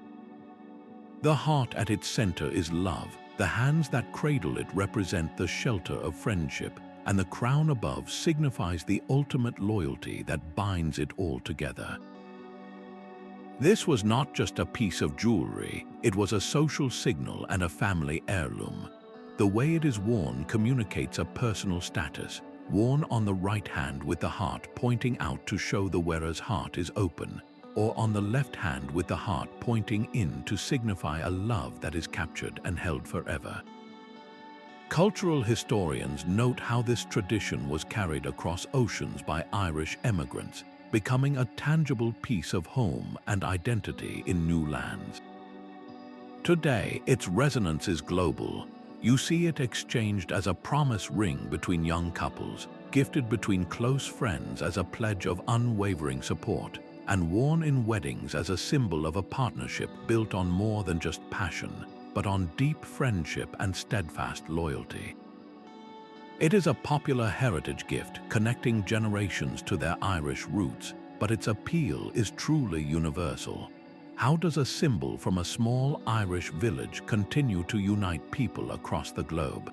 The heart at its center is love, the hands that cradle it represent the shelter of friendship, and the crown above signifies the ultimate loyalty that binds it all together. This was not just a piece of jewelry, it was a social signal and a family heirloom. The way it is worn communicates a personal status, worn on the right hand with the heart pointing out to show the wearer's heart is open, or on the left hand with the heart pointing in to signify a love that is captured and held forever. Cultural historians note how this tradition was carried across oceans by Irish emigrants, becoming a tangible piece of home and identity in new lands. Today, its resonance is global. You see it exchanged as a promise ring between young couples, gifted between close friends as a pledge of unwavering support, and worn in weddings as a symbol of a partnership built on more than just passion, but on deep friendship and steadfast loyalty. It is a popular heritage gift connecting generations to their Irish roots, but its appeal is truly universal. How does a symbol from a small Irish village continue to unite people across the globe?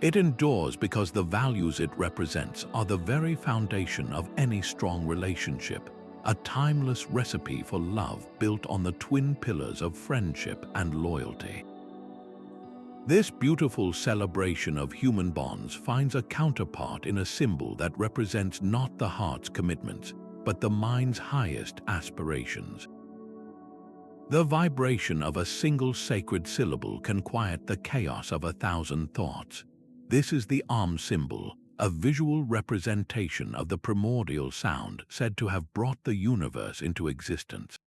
It endures because the values it represents are the very foundation of any strong relationship, a timeless recipe for love built on the twin pillars of friendship and loyalty. This beautiful celebration of human bonds finds a counterpart in a symbol that represents not the heart's commitments, but the mind's highest aspirations. The vibration of a single sacred syllable can quiet the chaos of 1,000 thoughts. This is the symbol, a visual representation of the primordial sound said to have brought the universe into existence.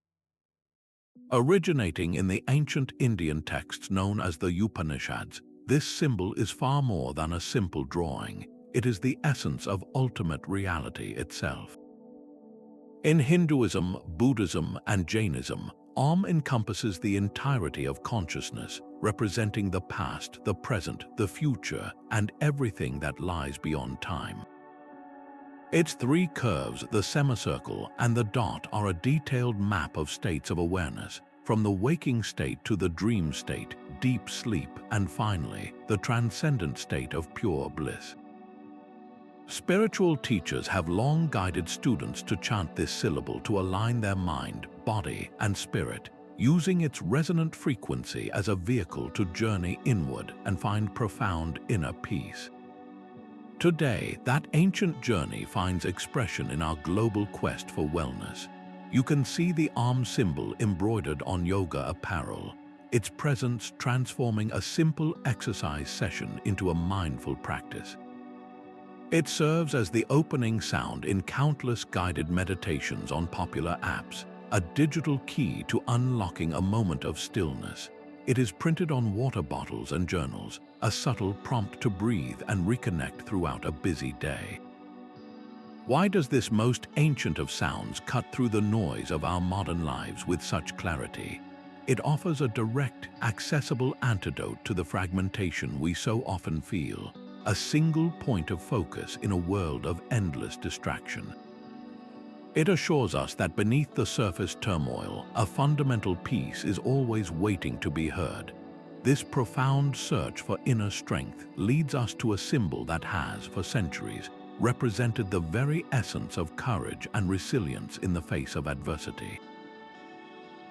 Originating in the ancient Indian texts known as the Upanishads, this symbol is far more than a simple drawing. It is the essence of ultimate reality itself. In Hinduism, Buddhism, and Jainism, encompasses the entirety of consciousness, representing the past, the present, the future, and everything that lies beyond time. Its three curves, the semicircle and the dot, are a detailed map of states of awareness, from the waking state to the dream state, deep sleep, and finally, the transcendent state of pure bliss. Spiritual teachers have long guided students to chant this syllable to align their mind, body, and spirit, using its resonant frequency as a vehicle to journey inward and find profound inner peace. Today, that ancient journey finds expression in our global quest for wellness. You can see the arm symbol embroidered on yoga apparel, its presence transforming a simple exercise session into a mindful practice. It serves as the opening sound in countless guided meditations on popular apps, a digital key to unlocking a moment of stillness. It is printed on water bottles and journals, a subtle prompt to breathe and reconnect throughout a busy day. Why does this most ancient of sounds cut through the noise of our modern lives with such clarity? It offers a direct, accessible antidote to the fragmentation we so often feel, a single point of focus in a world of endless distraction. It assures us that beneath the surface turmoil, a fundamental peace is always waiting to be heard. This profound search for inner strength leads us to a symbol that has, for centuries, represented the very essence of courage and resilience in the face of adversity.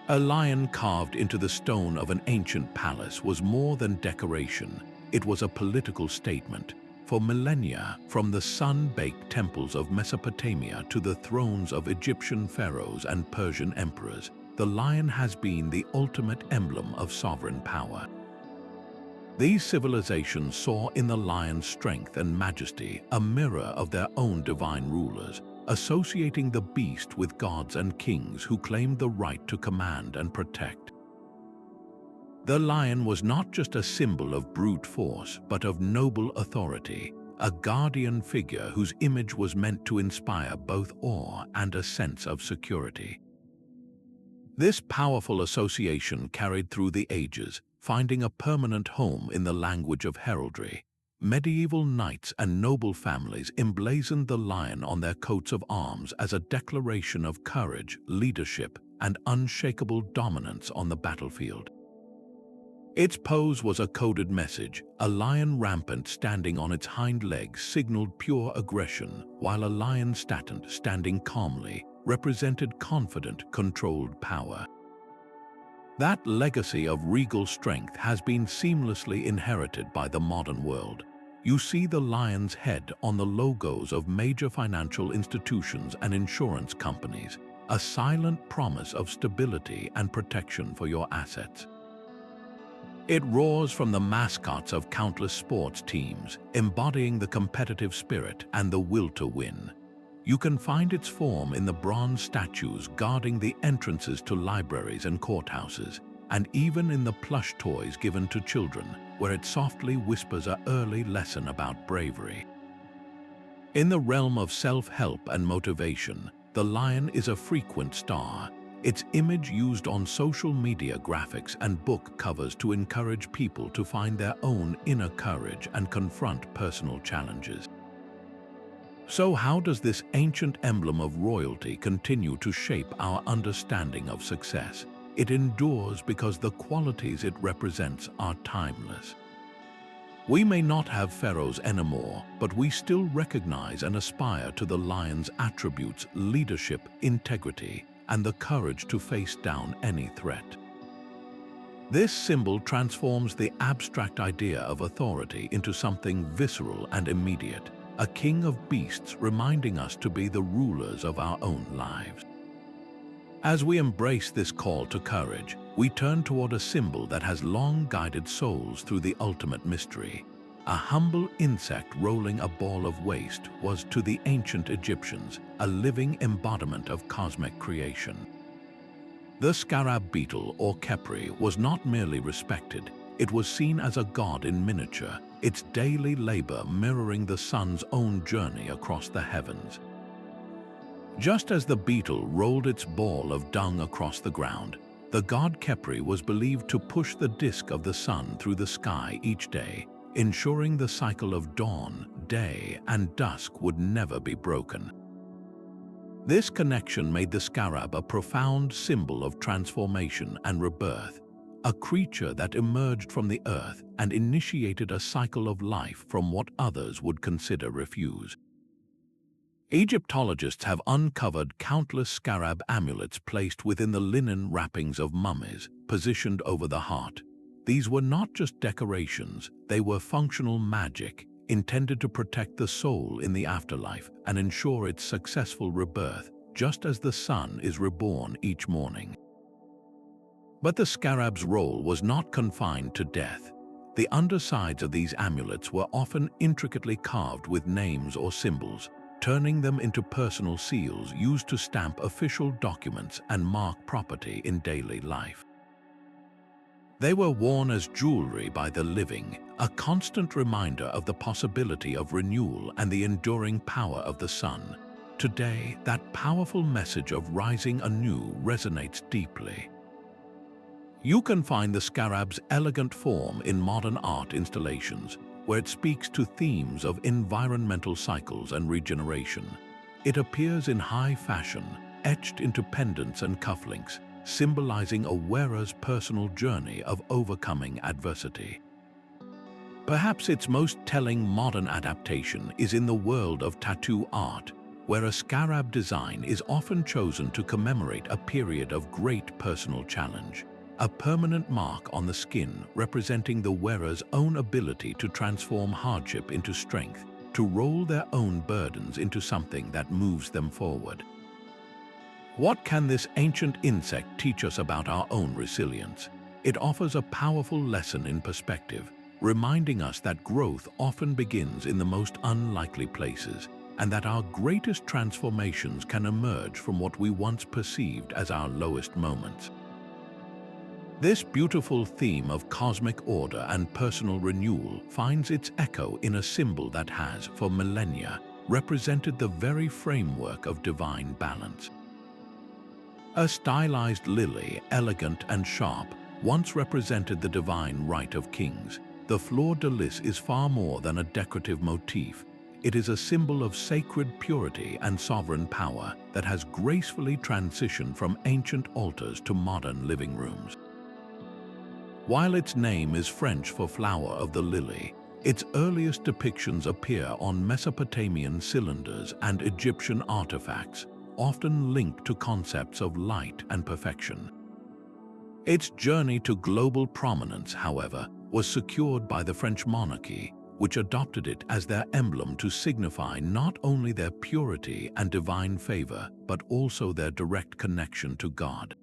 A lion carved into the stone of an ancient palace was more than decoration. It was a political statement. For millennia, from the sun-baked temples of Mesopotamia to the thrones of Egyptian pharaohs and Persian emperors, the lion has been the ultimate emblem of sovereign power. These civilizations saw in the lion's strength and majesty a mirror of their own divine rulers, associating the beast with gods and kings who claimed the right to command and protect. The lion was not just a symbol of brute force, but of noble authority, a guardian figure whose image was meant to inspire both awe and a sense of security. This powerful association carried through the ages, finding a permanent home in the language of heraldry. Medieval knights and noble families emblazoned the lion on their coats of arms as a declaration of courage, leadership, and unshakable dominance on the battlefield. Its pose was a coded message. A lion rampant standing on its hind legs signaled pure aggression, while a lion standing calmly represented confident, controlled power. That legacy of regal strength has been seamlessly inherited by the modern world. You see the lion's head on the logos of major financial institutions and insurance companies, a silent promise of stability and protection for your assets. It roars from the mascots of countless sports teams, embodying the competitive spirit and the will to win. You can find its form in the bronze statues guarding the entrances to libraries and courthouses, and even in the plush toys given to children, where it softly whispers an early lesson about bravery. In the realm of self-help and motivation, the lion is a frequent star, its image used on social media graphics and book covers to encourage people to find their own inner courage and confront personal challenges. So how does this ancient emblem of royalty continue to shape our understanding of success? It endures because the qualities it represents are timeless. We may not have pharaohs anymore, but we still recognize and aspire to the lion's attributes: leadership, integrity, and the courage to face down any threat. This symbol transforms the abstract idea of authority into something visceral and immediate, a king of beasts reminding us to be the rulers of our own lives. As we embrace this call to courage, we turn toward a symbol that has long guided souls through the ultimate mystery. A humble insect rolling a ball of waste was, to the ancient Egyptians, a living embodiment of cosmic creation. The Scarab beetle, or Khepri, was not merely respected, it was seen as a god in miniature, its daily labor mirroring the sun's own journey across the heavens. Just as the beetle rolled its ball of dung across the ground, the god Khepri was believed to push the disk of the sun through the sky each day, ensuring the cycle of dawn, day, and dusk would never be broken. This connection made the scarab a profound symbol of transformation and rebirth, a creature that emerged from the earth and initiated a cycle of life from what others would consider refuse. Egyptologists have uncovered countless scarab amulets placed within the linen wrappings of mummies, positioned over the heart. These were not just decorations, they were functional magic, intended to protect the soul in the afterlife and ensure its successful rebirth, just as the sun is reborn each morning. But the scarab's role was not confined to death. The undersides of these amulets were often intricately carved with names or symbols, turning them into personal seals used to stamp official documents and mark property in daily life. They were worn as jewelry by the living, a constant reminder of the possibility of renewal and the enduring power of the sun. Today, that powerful message of rising anew resonates deeply. You can find the scarab's elegant form in modern art installations, where it speaks to themes of environmental cycles and regeneration. It appears in high fashion, etched into pendants and cufflinks, symbolizing a wearer's personal journey of overcoming adversity. Perhaps its most telling modern adaptation is in the world of tattoo art, where a scarab design is often chosen to commemorate a period of great personal challenge. A permanent mark on the skin representing the wearer's own ability to transform hardship into strength, to roll their own burdens into something that moves them forward. What can this ancient insect teach us about our own resilience? It offers a powerful lesson in perspective, reminding us that growth often begins in the most unlikely places, and that our greatest transformations can emerge from what we once perceived as our lowest moments. This beautiful theme of cosmic order and personal renewal finds its echo in a symbol that has, for millennia, represented the very framework of divine balance. A stylized lily, elegant and sharp, once represented the divine right of kings. The Fleur-de-Lis is far more than a decorative motif. It is a symbol of sacred purity and sovereign power that has gracefully transitioned from ancient altars to modern living rooms. While its name is French for flower of the lily, its earliest depictions appear on Mesopotamian cylinders and Egyptian artifacts, often linked to concepts of light and perfection. Its journey to global prominence, however, was secured by the French monarchy, which adopted it as their emblem to signify not only their purity and divine favor, but also their direct connection to God.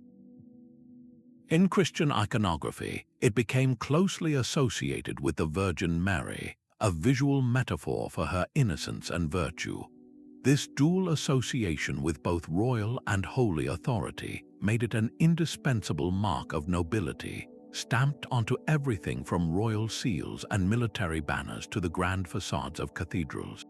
In Christian iconography, it became closely associated with the Virgin Mary, a visual metaphor for her innocence and virtue. This dual association with both royal and holy authority made it an indispensable mark of nobility, stamped onto everything from royal seals and military banners to the grand facades of cathedrals.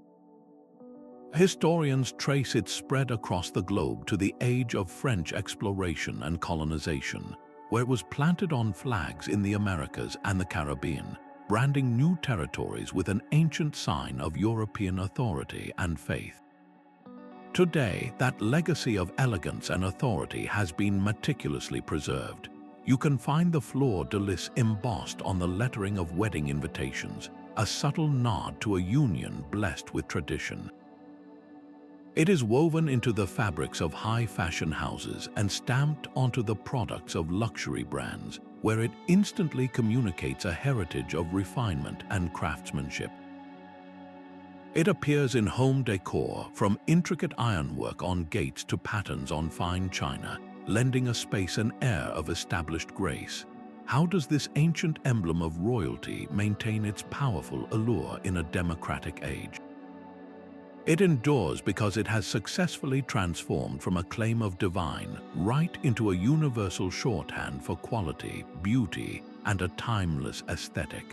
Historians trace its spread across the globe to the age of French exploration and colonization, where it was planted on flags in the Americas and the Caribbean, branding new territories with an ancient sign of European authority and faith. Today, that legacy of elegance and authority has been meticulously preserved. You can find the Fleur-de-Lis embossed on the lettering of wedding invitations, a subtle nod to a union blessed with tradition. It is woven into the fabrics of high fashion houses and stamped onto the products of luxury brands, where it instantly communicates a heritage of refinement and craftsmanship. It appears in home decor, from intricate ironwork on gates to patterns on fine china, lending a space and air of established grace. How does this ancient emblem of royalty maintain its powerful allure in a democratic age? It endures because it has successfully transformed from a claim of divine right into a universal shorthand for quality, beauty, and a timeless aesthetic.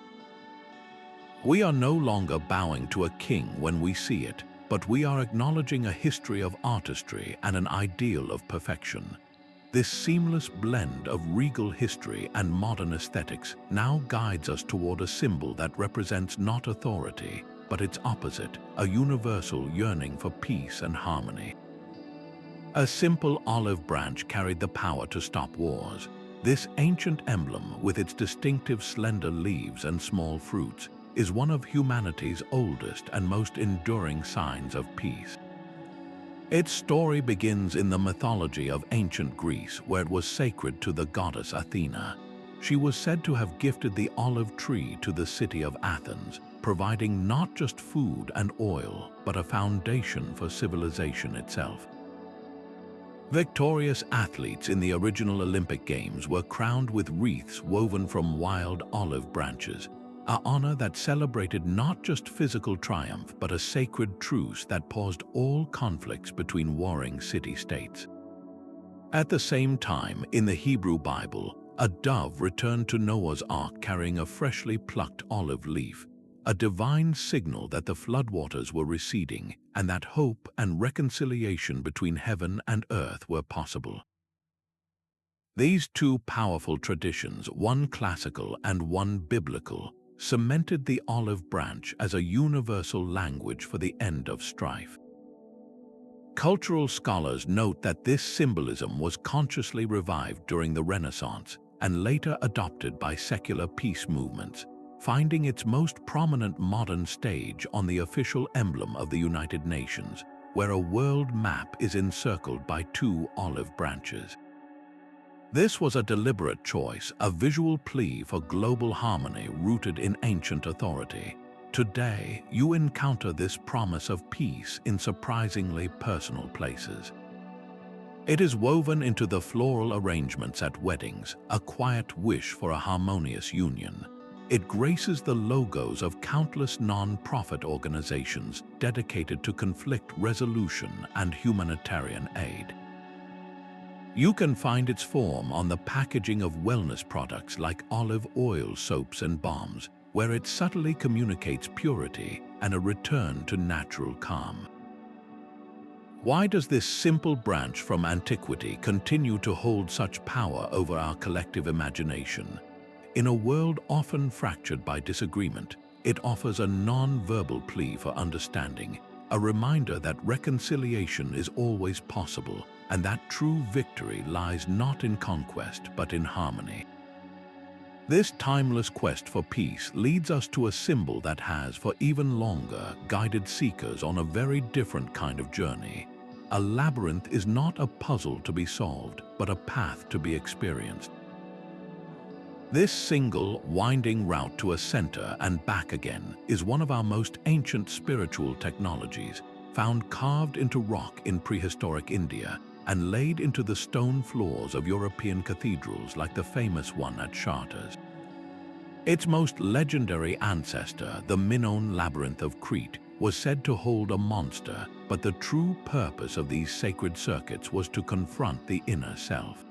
We are no longer bowing to a king when we see it, but we are acknowledging a history of artistry and an ideal of perfection. This seamless blend of regal history and modern aesthetics now guides us toward a symbol that represents not authority, but its opposite, a universal yearning for peace and harmony. A simple olive branch carried the power to stop wars. This ancient emblem, with its distinctive slender leaves and small fruits, is one of humanity's oldest and most enduring signs of peace. Its story begins in the mythology of ancient Greece, where it was sacred to the goddess Athena. She was said to have gifted the olive tree to the city of Athens, providing not just food and oil, but a foundation for civilization itself. Victorious athletes in the original Olympic Games were crowned with wreaths woven from wild olive branches, an honor that celebrated not just physical triumph, but a sacred truce that paused all conflicts between warring city-states. At the same time, in the Hebrew Bible, a dove returned to Noah's Ark carrying a freshly plucked olive leaf, a divine signal that the floodwaters were receding and that hope and reconciliation between heaven and earth were possible. These two powerful traditions, one classical and one biblical, cemented the olive branch as a universal language for the end of strife. Cultural scholars note that this symbolism was consciously revived during the Renaissance and later adopted by secular peace movements, finding its most prominent modern stage on the official emblem of the United Nations, where a world map is encircled by two olive branches. This was a deliberate choice, a visual plea for global harmony rooted in ancient authority. Today, you encounter this promise of peace in surprisingly personal places. It is woven into the floral arrangements at weddings, a quiet wish for a harmonious union. It graces the logos of countless non-profit organizations dedicated to conflict resolution and humanitarian aid. You can find its form on the packaging of wellness products like olive oil soaps and balms, where it subtly communicates purity and a return to natural calm. Why does this simple branch from antiquity continue to hold such power over our collective imagination? In a world often fractured by disagreement, it offers a non-verbal plea for understanding, a reminder that reconciliation is always possible and that true victory lies not in conquest but in harmony. This timeless quest for peace leads us to a symbol that has, for even longer, guided seekers on a very different kind of journey. A labyrinth is not a puzzle to be solved, but a path to be experienced. This single, winding route to a center and back again is one of our most ancient spiritual technologies, found carved into rock in prehistoric India and laid into the stone floors of European cathedrals like the famous one at Chartres. Its most legendary ancestor, the Minoan Labyrinth of Crete, was said to hold a monster, but the true purpose of these sacred circuits was to confront the inner self.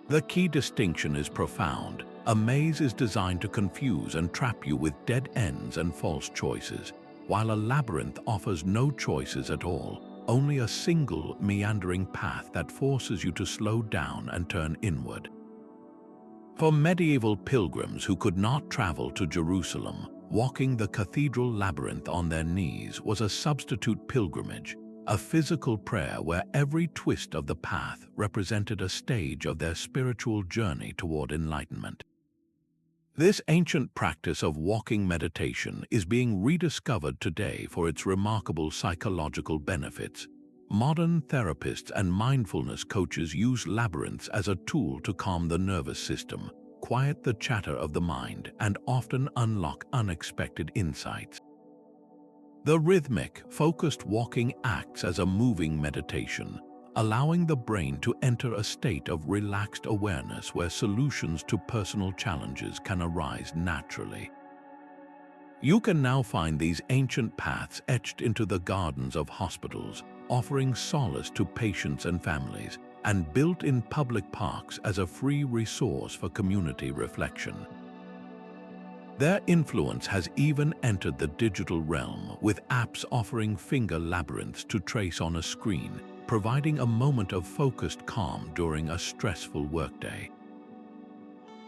The key distinction is profound. A maze is designed to confuse and trap you with dead ends and false choices, while a labyrinth offers no choices at all, only a single meandering path that forces you to slow down and turn inward. For medieval pilgrims who could not travel to Jerusalem, walking the cathedral labyrinth on their knees was a substitute pilgrimage, a physical prayer where every twist of the path represented a stage of their spiritual journey toward enlightenment. This ancient practice of walking meditation is being rediscovered today for its remarkable psychological benefits. Modern therapists and mindfulness coaches use labyrinths as a tool to calm the nervous system, quiet the chatter of the mind, and often unlock unexpected insights. The rhythmic, focused walking acts as a moving meditation, allowing the brain to enter a state of relaxed awareness where solutions to personal challenges can arise naturally. You can now find these ancient paths etched into the gardens of hospitals, offering solace to patients and families, and built in public parks as a free resource for community reflection. Their influence has even entered the digital realm, with apps offering finger labyrinths to trace on a screen, providing a moment of focused calm during a stressful workday.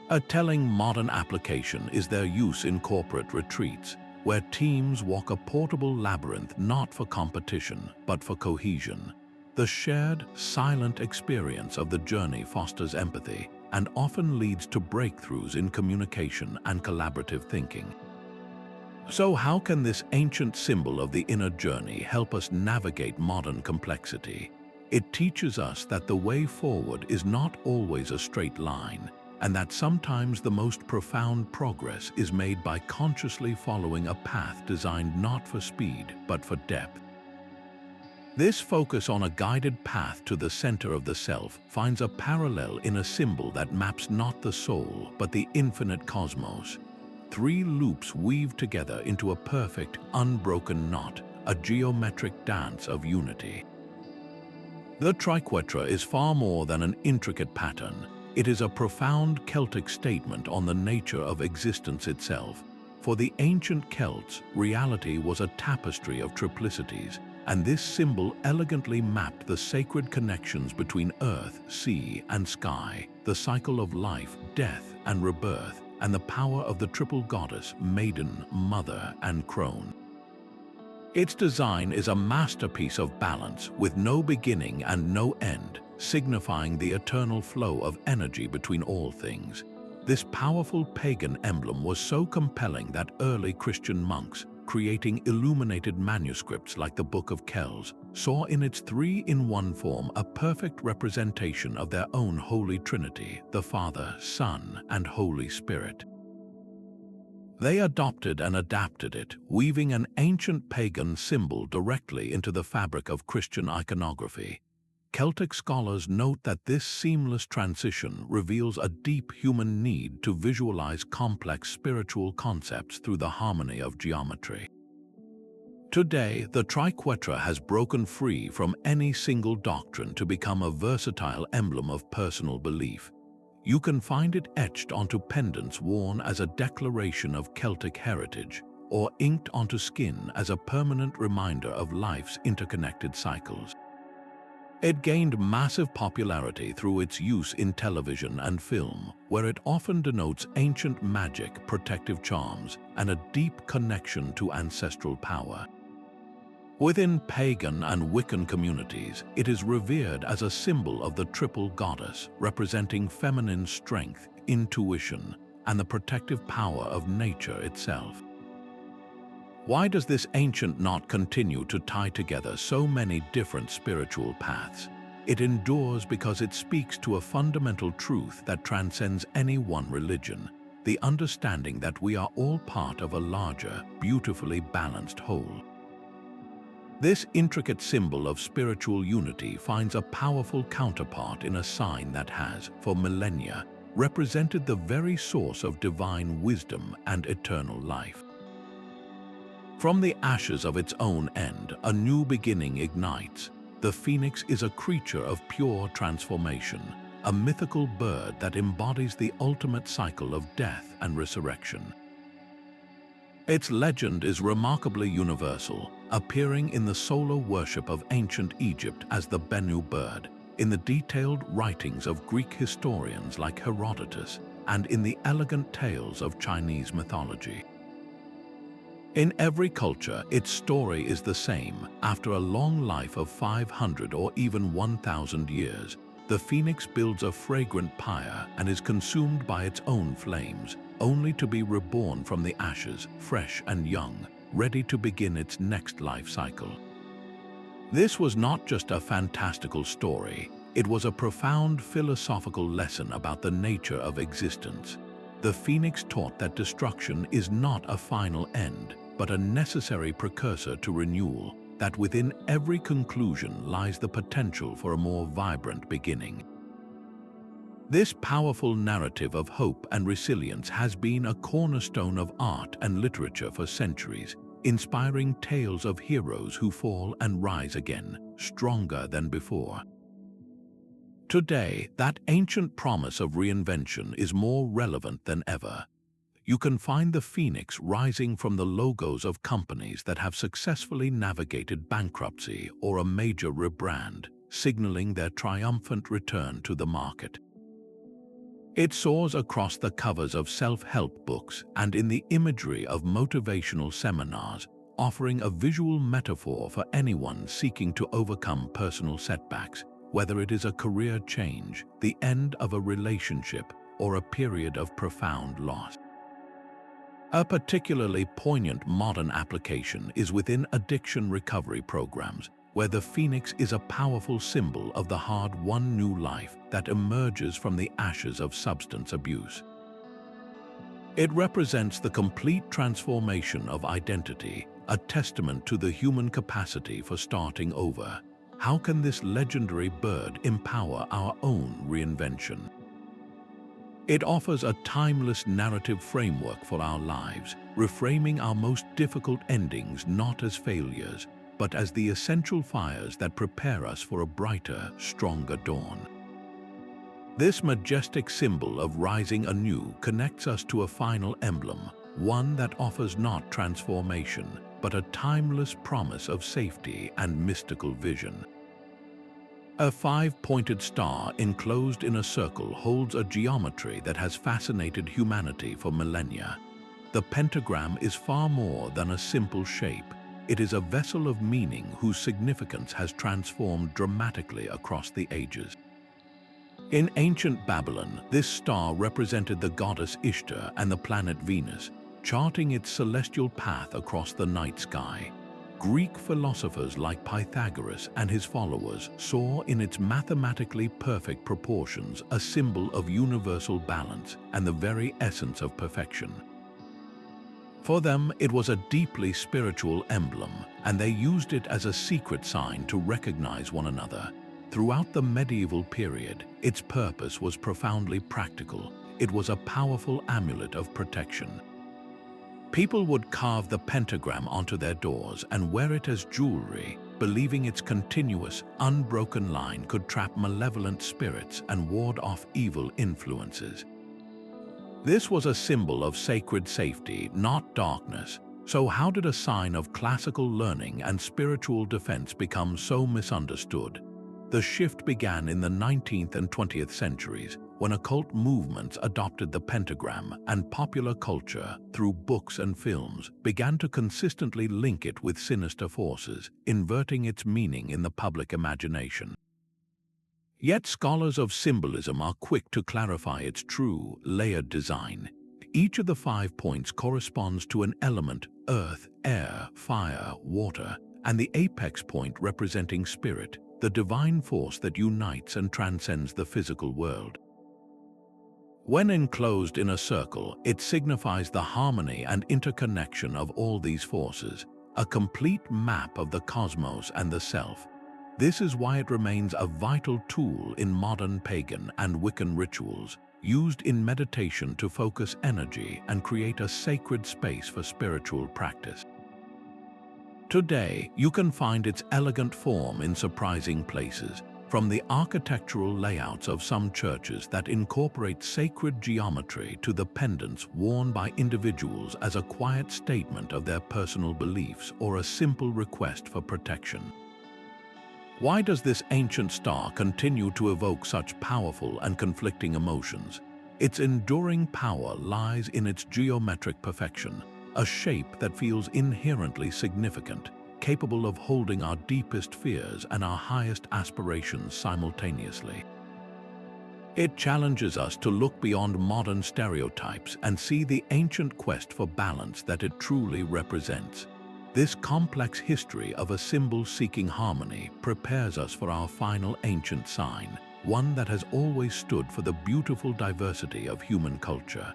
A telling modern application is their use in corporate retreats, where teams walk a portable labyrinth not for competition, but for cohesion. The shared, silent experience of the journey fosters empathy and often leads to breakthroughs in communication and collaborative thinking. So how can this ancient symbol of the inner journey help us navigate modern complexity? It teaches us that the way forward is not always a straight line, and that sometimes the most profound progress is made by consciously following a path designed not for speed, but for depth. This focus on a guided path to the center of the self finds a parallel in a symbol that maps not the soul, but the infinite cosmos. 3 loops weave together into a perfect, unbroken knot, a geometric dance of unity. The Triquetra is far more than an intricate pattern. It is a profound Celtic statement on the nature of existence itself. For the ancient Celts, reality was a tapestry of triplicities, and this symbol elegantly mapped the sacred connections between earth, sea, and sky, the cycle of life, death, and rebirth, and the power of the triple goddess, maiden, mother, and crone. Its design is a masterpiece of balance, with no beginning and no end, signifying the eternal flow of energy between all things. This powerful pagan emblem was so compelling that early Christian monks, creating illuminated manuscripts like the Book of Kells, saw in its 3-in-1 form a perfect representation of their own Holy Trinity, the Father, Son, and Holy Spirit. They adopted and adapted it, weaving an ancient pagan symbol directly into the fabric of Christian iconography. Celtic scholars note that this seamless transition reveals a deep human need to visualize complex spiritual concepts through the harmony of geometry. Today, the Triquetra has broken free from any single doctrine to become a versatile emblem of personal belief. You can find it etched onto pendants worn as a declaration of Celtic heritage, or inked onto skin as a permanent reminder of life's interconnected cycles. It gained massive popularity through its use in television and film, where it often denotes ancient magic, protective charms, and a deep connection to ancestral power. Within pagan and Wiccan communities, it is revered as a symbol of the triple goddess, representing feminine strength, intuition, and the protective power of nature itself. Why does this ancient knot continue to tie together so many different spiritual paths? It endures because it speaks to a fundamental truth that transcends any one religion, the understanding that we are all part of a larger, beautifully balanced whole. This intricate symbol of spiritual unity finds a powerful counterpart in a sign that has, for millennia, represented the very source of divine wisdom and eternal life. From the ashes of its own end, a new beginning ignites. The phoenix is a creature of pure transformation, a mythical bird that embodies the ultimate cycle of death and resurrection. Its legend is remarkably universal, appearing in the solar worship of ancient Egypt as the Bennu bird, in the detailed writings of Greek historians like Herodotus, and in the elegant tales of Chinese mythology. In every culture, its story is the same. After a long life of 500 or even 1,000 years, the phoenix builds a fragrant pyre and is consumed by its own flames, only to be reborn from the ashes, fresh and young, ready to begin its next life cycle. This was not just a fantastical story, it was a profound philosophical lesson about the nature of existence. The phoenix taught that destruction is not a final end, but a necessary precursor to renewal, that within every conclusion lies the potential for a more vibrant beginning. This powerful narrative of hope and resilience has been a cornerstone of art and literature for centuries, inspiring tales of heroes who fall and rise again, stronger than before. Today, that ancient promise of reinvention is more relevant than ever. You can find the phoenix rising from the logos of companies that have successfully navigated bankruptcy or a major rebrand, signaling their triumphant return to the market. It soars across the covers of self-help books and in the imagery of motivational seminars, offering a visual metaphor for anyone seeking to overcome personal setbacks, whether it is a career change, the end of a relationship, or a period of profound loss. A particularly poignant modern application is within addiction recovery programs, where the phoenix is a powerful symbol of the hard-won new life that emerges from the ashes of substance abuse. It represents the complete transformation of identity, a testament to the human capacity for starting over. How can this legendary bird empower our own reinvention? It offers a timeless narrative framework for our lives, reframing our most difficult endings not as failures, but as the essential fires that prepare us for a brighter, stronger dawn. This majestic symbol of rising anew connects us to a final emblem, one that offers not transformation, but a timeless promise of safety and mystical vision. A five-pointed star enclosed in a circle holds a geometry that has fascinated humanity for millennia. The pentagram is far more than a simple shape. It is a vessel of meaning whose significance has transformed dramatically across the ages. In ancient Babylon, this star represented the goddess Ishtar and the planet Venus, charting its celestial path across the night sky. Greek philosophers like Pythagoras and his followers saw in its mathematically perfect proportions a symbol of universal balance and the very essence of perfection. For them, it was a deeply spiritual emblem, and they used it as a secret sign to recognize one another. Throughout the medieval period, its purpose was profoundly practical. It was a powerful amulet of protection. People would carve the pentagram onto their doors and wear it as jewelry, believing its continuous, unbroken line could trap malevolent spirits and ward off evil influences. This was a symbol of sacred safety, not darkness. So how did a sign of classical learning and spiritual defense become so misunderstood? The shift began in the 19th and 20th centuries, when occult movements adopted the pentagram, and popular culture, through books and films, began to consistently link it with sinister forces, inverting its meaning in the public imagination. Yet scholars of symbolism are quick to clarify its true, layered design. Each of the 5 points corresponds to an element: earth, air, fire, water, and the apex point representing spirit, the divine force that unites and transcends the physical world. When enclosed in a circle, it signifies the harmony and interconnection of all these forces, a complete map of the cosmos and the self. This is why it remains a vital tool in modern pagan and Wiccan rituals, used in meditation to focus energy and create a sacred space for spiritual practice. Today, you can find its elegant form in surprising places, from the architectural layouts of some churches that incorporate sacred geometry to the pendants worn by individuals as a quiet statement of their personal beliefs or a simple request for protection. Why does this ancient star continue to evoke such powerful and conflicting emotions? Its enduring power lies in its geometric perfection, a shape that feels inherently significant, capable of holding our deepest fears and our highest aspirations simultaneously. It challenges us to look beyond modern stereotypes and see the ancient quest for balance that it truly represents. This complex history of a symbol seeking harmony prepares us for our final ancient sign, one that has always stood for the beautiful diversity of human culture.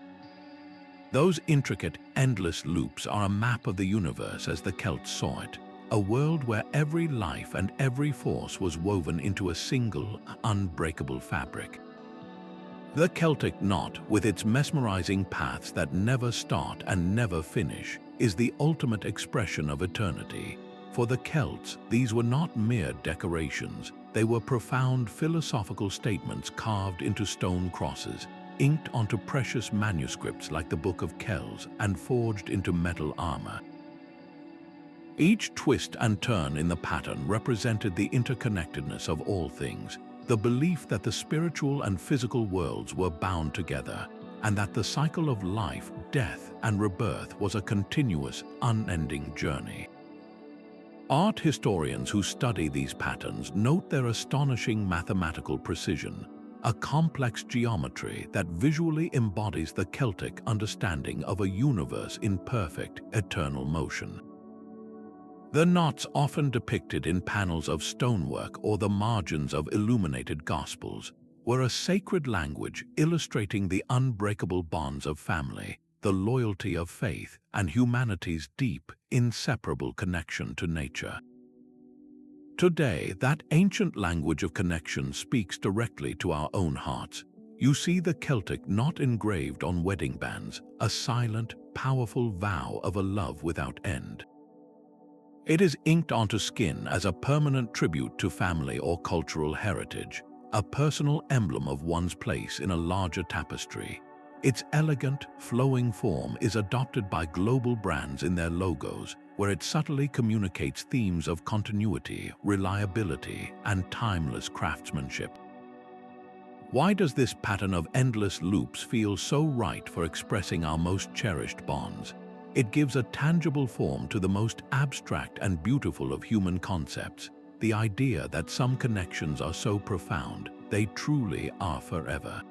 Those intricate, endless loops are a map of the universe as the Celts saw it, a world where every life and every force was woven into a single, unbreakable fabric. The Celtic Knot, with its mesmerizing paths that never start and never finish, is the ultimate expression of eternity. For the Celts, these were not mere decorations. They were profound philosophical statements carved into stone crosses, inked onto precious manuscripts like the Book of Kells, and forged into metal armor. Each twist and turn in the pattern represented the interconnectedness of all things, the belief that the spiritual and physical worlds were bound together, and that the cycle of life, death, and rebirth was a continuous, unending journey. Art historians who study these patterns note their astonishing mathematical precision. a complex geometry that visually embodies the Celtic understanding of a universe in perfect, eternal motion. The knots, often depicted in panels of stonework or the margins of illuminated gospels, were a sacred language illustrating the unbreakable bonds of family, the loyalty of faith, and humanity's deep, inseparable connection to nature. Today, that ancient language of connection speaks directly to our own hearts. You see the Celtic knot engraved on wedding bands, a silent, powerful vow of a love without end. It is inked onto skin as a permanent tribute to family or cultural heritage, a personal emblem of one's place in a larger tapestry. Its elegant, flowing form is adopted by global brands in their logos, where it subtly communicates themes of continuity, reliability, and timeless craftsmanship. Why does this pattern of endless loops feel so right for expressing our most cherished bonds? It gives a tangible form to the most abstract and beautiful of human concepts, the idea that some connections are so profound, they truly are forever.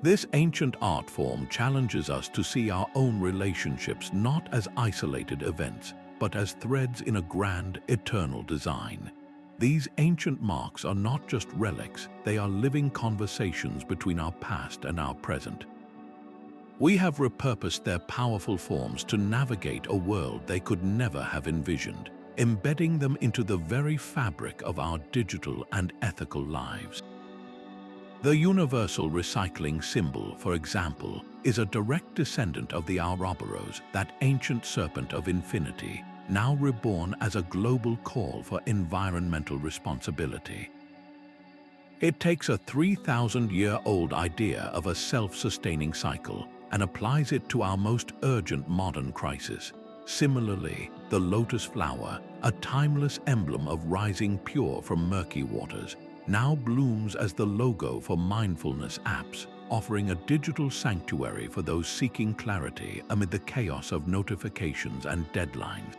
This ancient art form challenges us to see our own relationships not as isolated events, but as threads in a grand, eternal design. These ancient marks are not just relics, they are living conversations between our past and our present. We have repurposed their powerful forms to navigate a world they could never have envisioned, embedding them into the very fabric of our digital and ethical lives. The universal recycling symbol, for example, is a direct descendant of the Ouroboros, that ancient serpent of infinity, now reborn as a global call for environmental responsibility. It takes a 3,000-year-old idea of a self-sustaining cycle and applies it to our most urgent modern crisis. Similarly, the lotus flower, a timeless emblem of rising pure from murky waters, now blooms as the logo for mindfulness apps, offering a digital sanctuary for those seeking clarity amid the chaos of notifications and deadlines.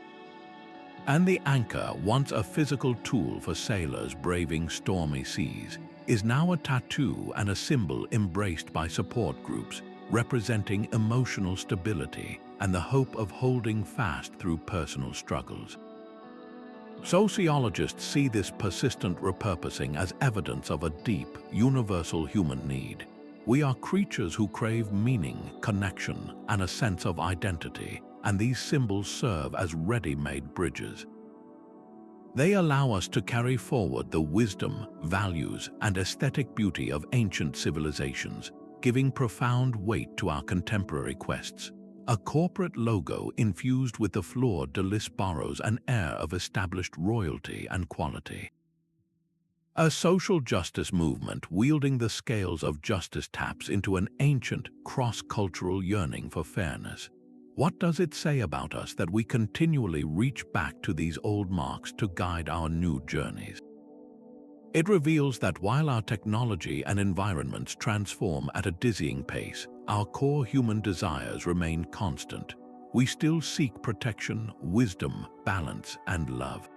And the anchor, once a physical tool for sailors braving stormy seas, is now a tattoo and a symbol embraced by support groups, representing emotional stability and the hope of holding fast through personal struggles. Sociologists see this persistent repurposing as evidence of a deep, universal human need. We are creatures who crave meaning, connection, and a sense of identity, and these symbols serve as ready-made bridges. They allow us to carry forward the wisdom, values, and aesthetic beauty of ancient civilizations, giving profound weight to our contemporary quests. A corporate logo infused with the Fleur-de-Lis borrows an air of established royalty and quality. A social justice movement wielding the scales of justice taps into an ancient, cross-cultural yearning for fairness. What does it say about us that we continually reach back to these old marks to guide our new journeys? It reveals that while our technology and environments transform at a dizzying pace, our core human desires remain constant. We still seek protection, wisdom, balance, and love.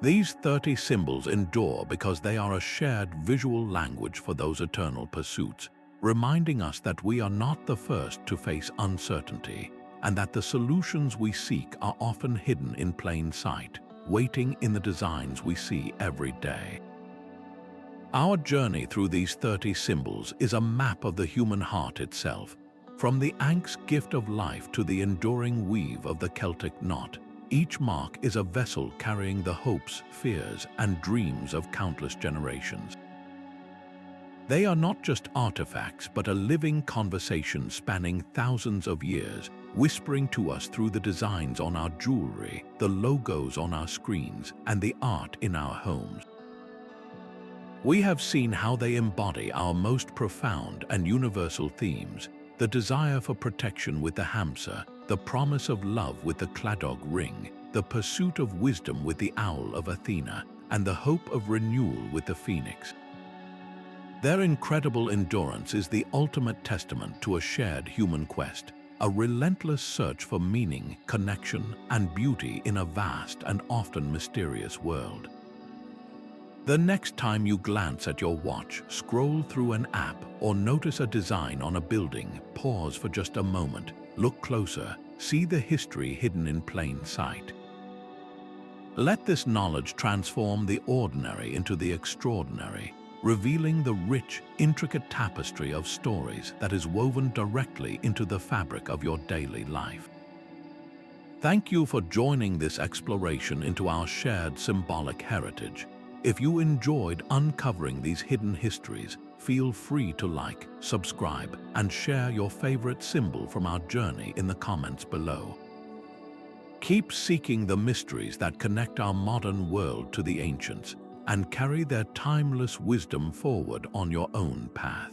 These 30 symbols endure because they are a shared visual language for those eternal pursuits, reminding us that we are not the first to face uncertainty, and that the solutions we seek are often hidden in plain sight, waiting in the designs we see every day. Our journey through these 30 symbols is a map of the human heart itself. From the Ankh's gift of life to the enduring weave of the Celtic knot, each mark is a vessel carrying the hopes, fears, and dreams of countless generations. They are not just artifacts, but a living conversation spanning thousands of years, whispering to us through the designs on our jewelry, the logos on our screens, and the art in our homes. We have seen how they embody our most profound and universal themes: the desire for protection with the Hamsa, the promise of love with the Claddagh ring, the pursuit of wisdom with the owl of Athena, and the hope of renewal with the phoenix. Their incredible endurance is the ultimate testament to a shared human quest, a relentless search for meaning, connection, and beauty in a vast and often mysterious world. The next time you glance at your watch, scroll through an app, or notice a design on a building, pause for just a moment, look closer, see the history hidden in plain sight. Let this knowledge transform the ordinary into the extraordinary, revealing the rich, intricate tapestry of stories that is woven directly into the fabric of your daily life. Thank you for joining this exploration into our shared symbolic heritage. If you enjoyed uncovering these hidden histories, feel free to like, subscribe, and share your favorite symbol from our journey in the comments below. Keep seeking the mysteries that connect our modern world to the ancients and carry their timeless wisdom forward on your own path.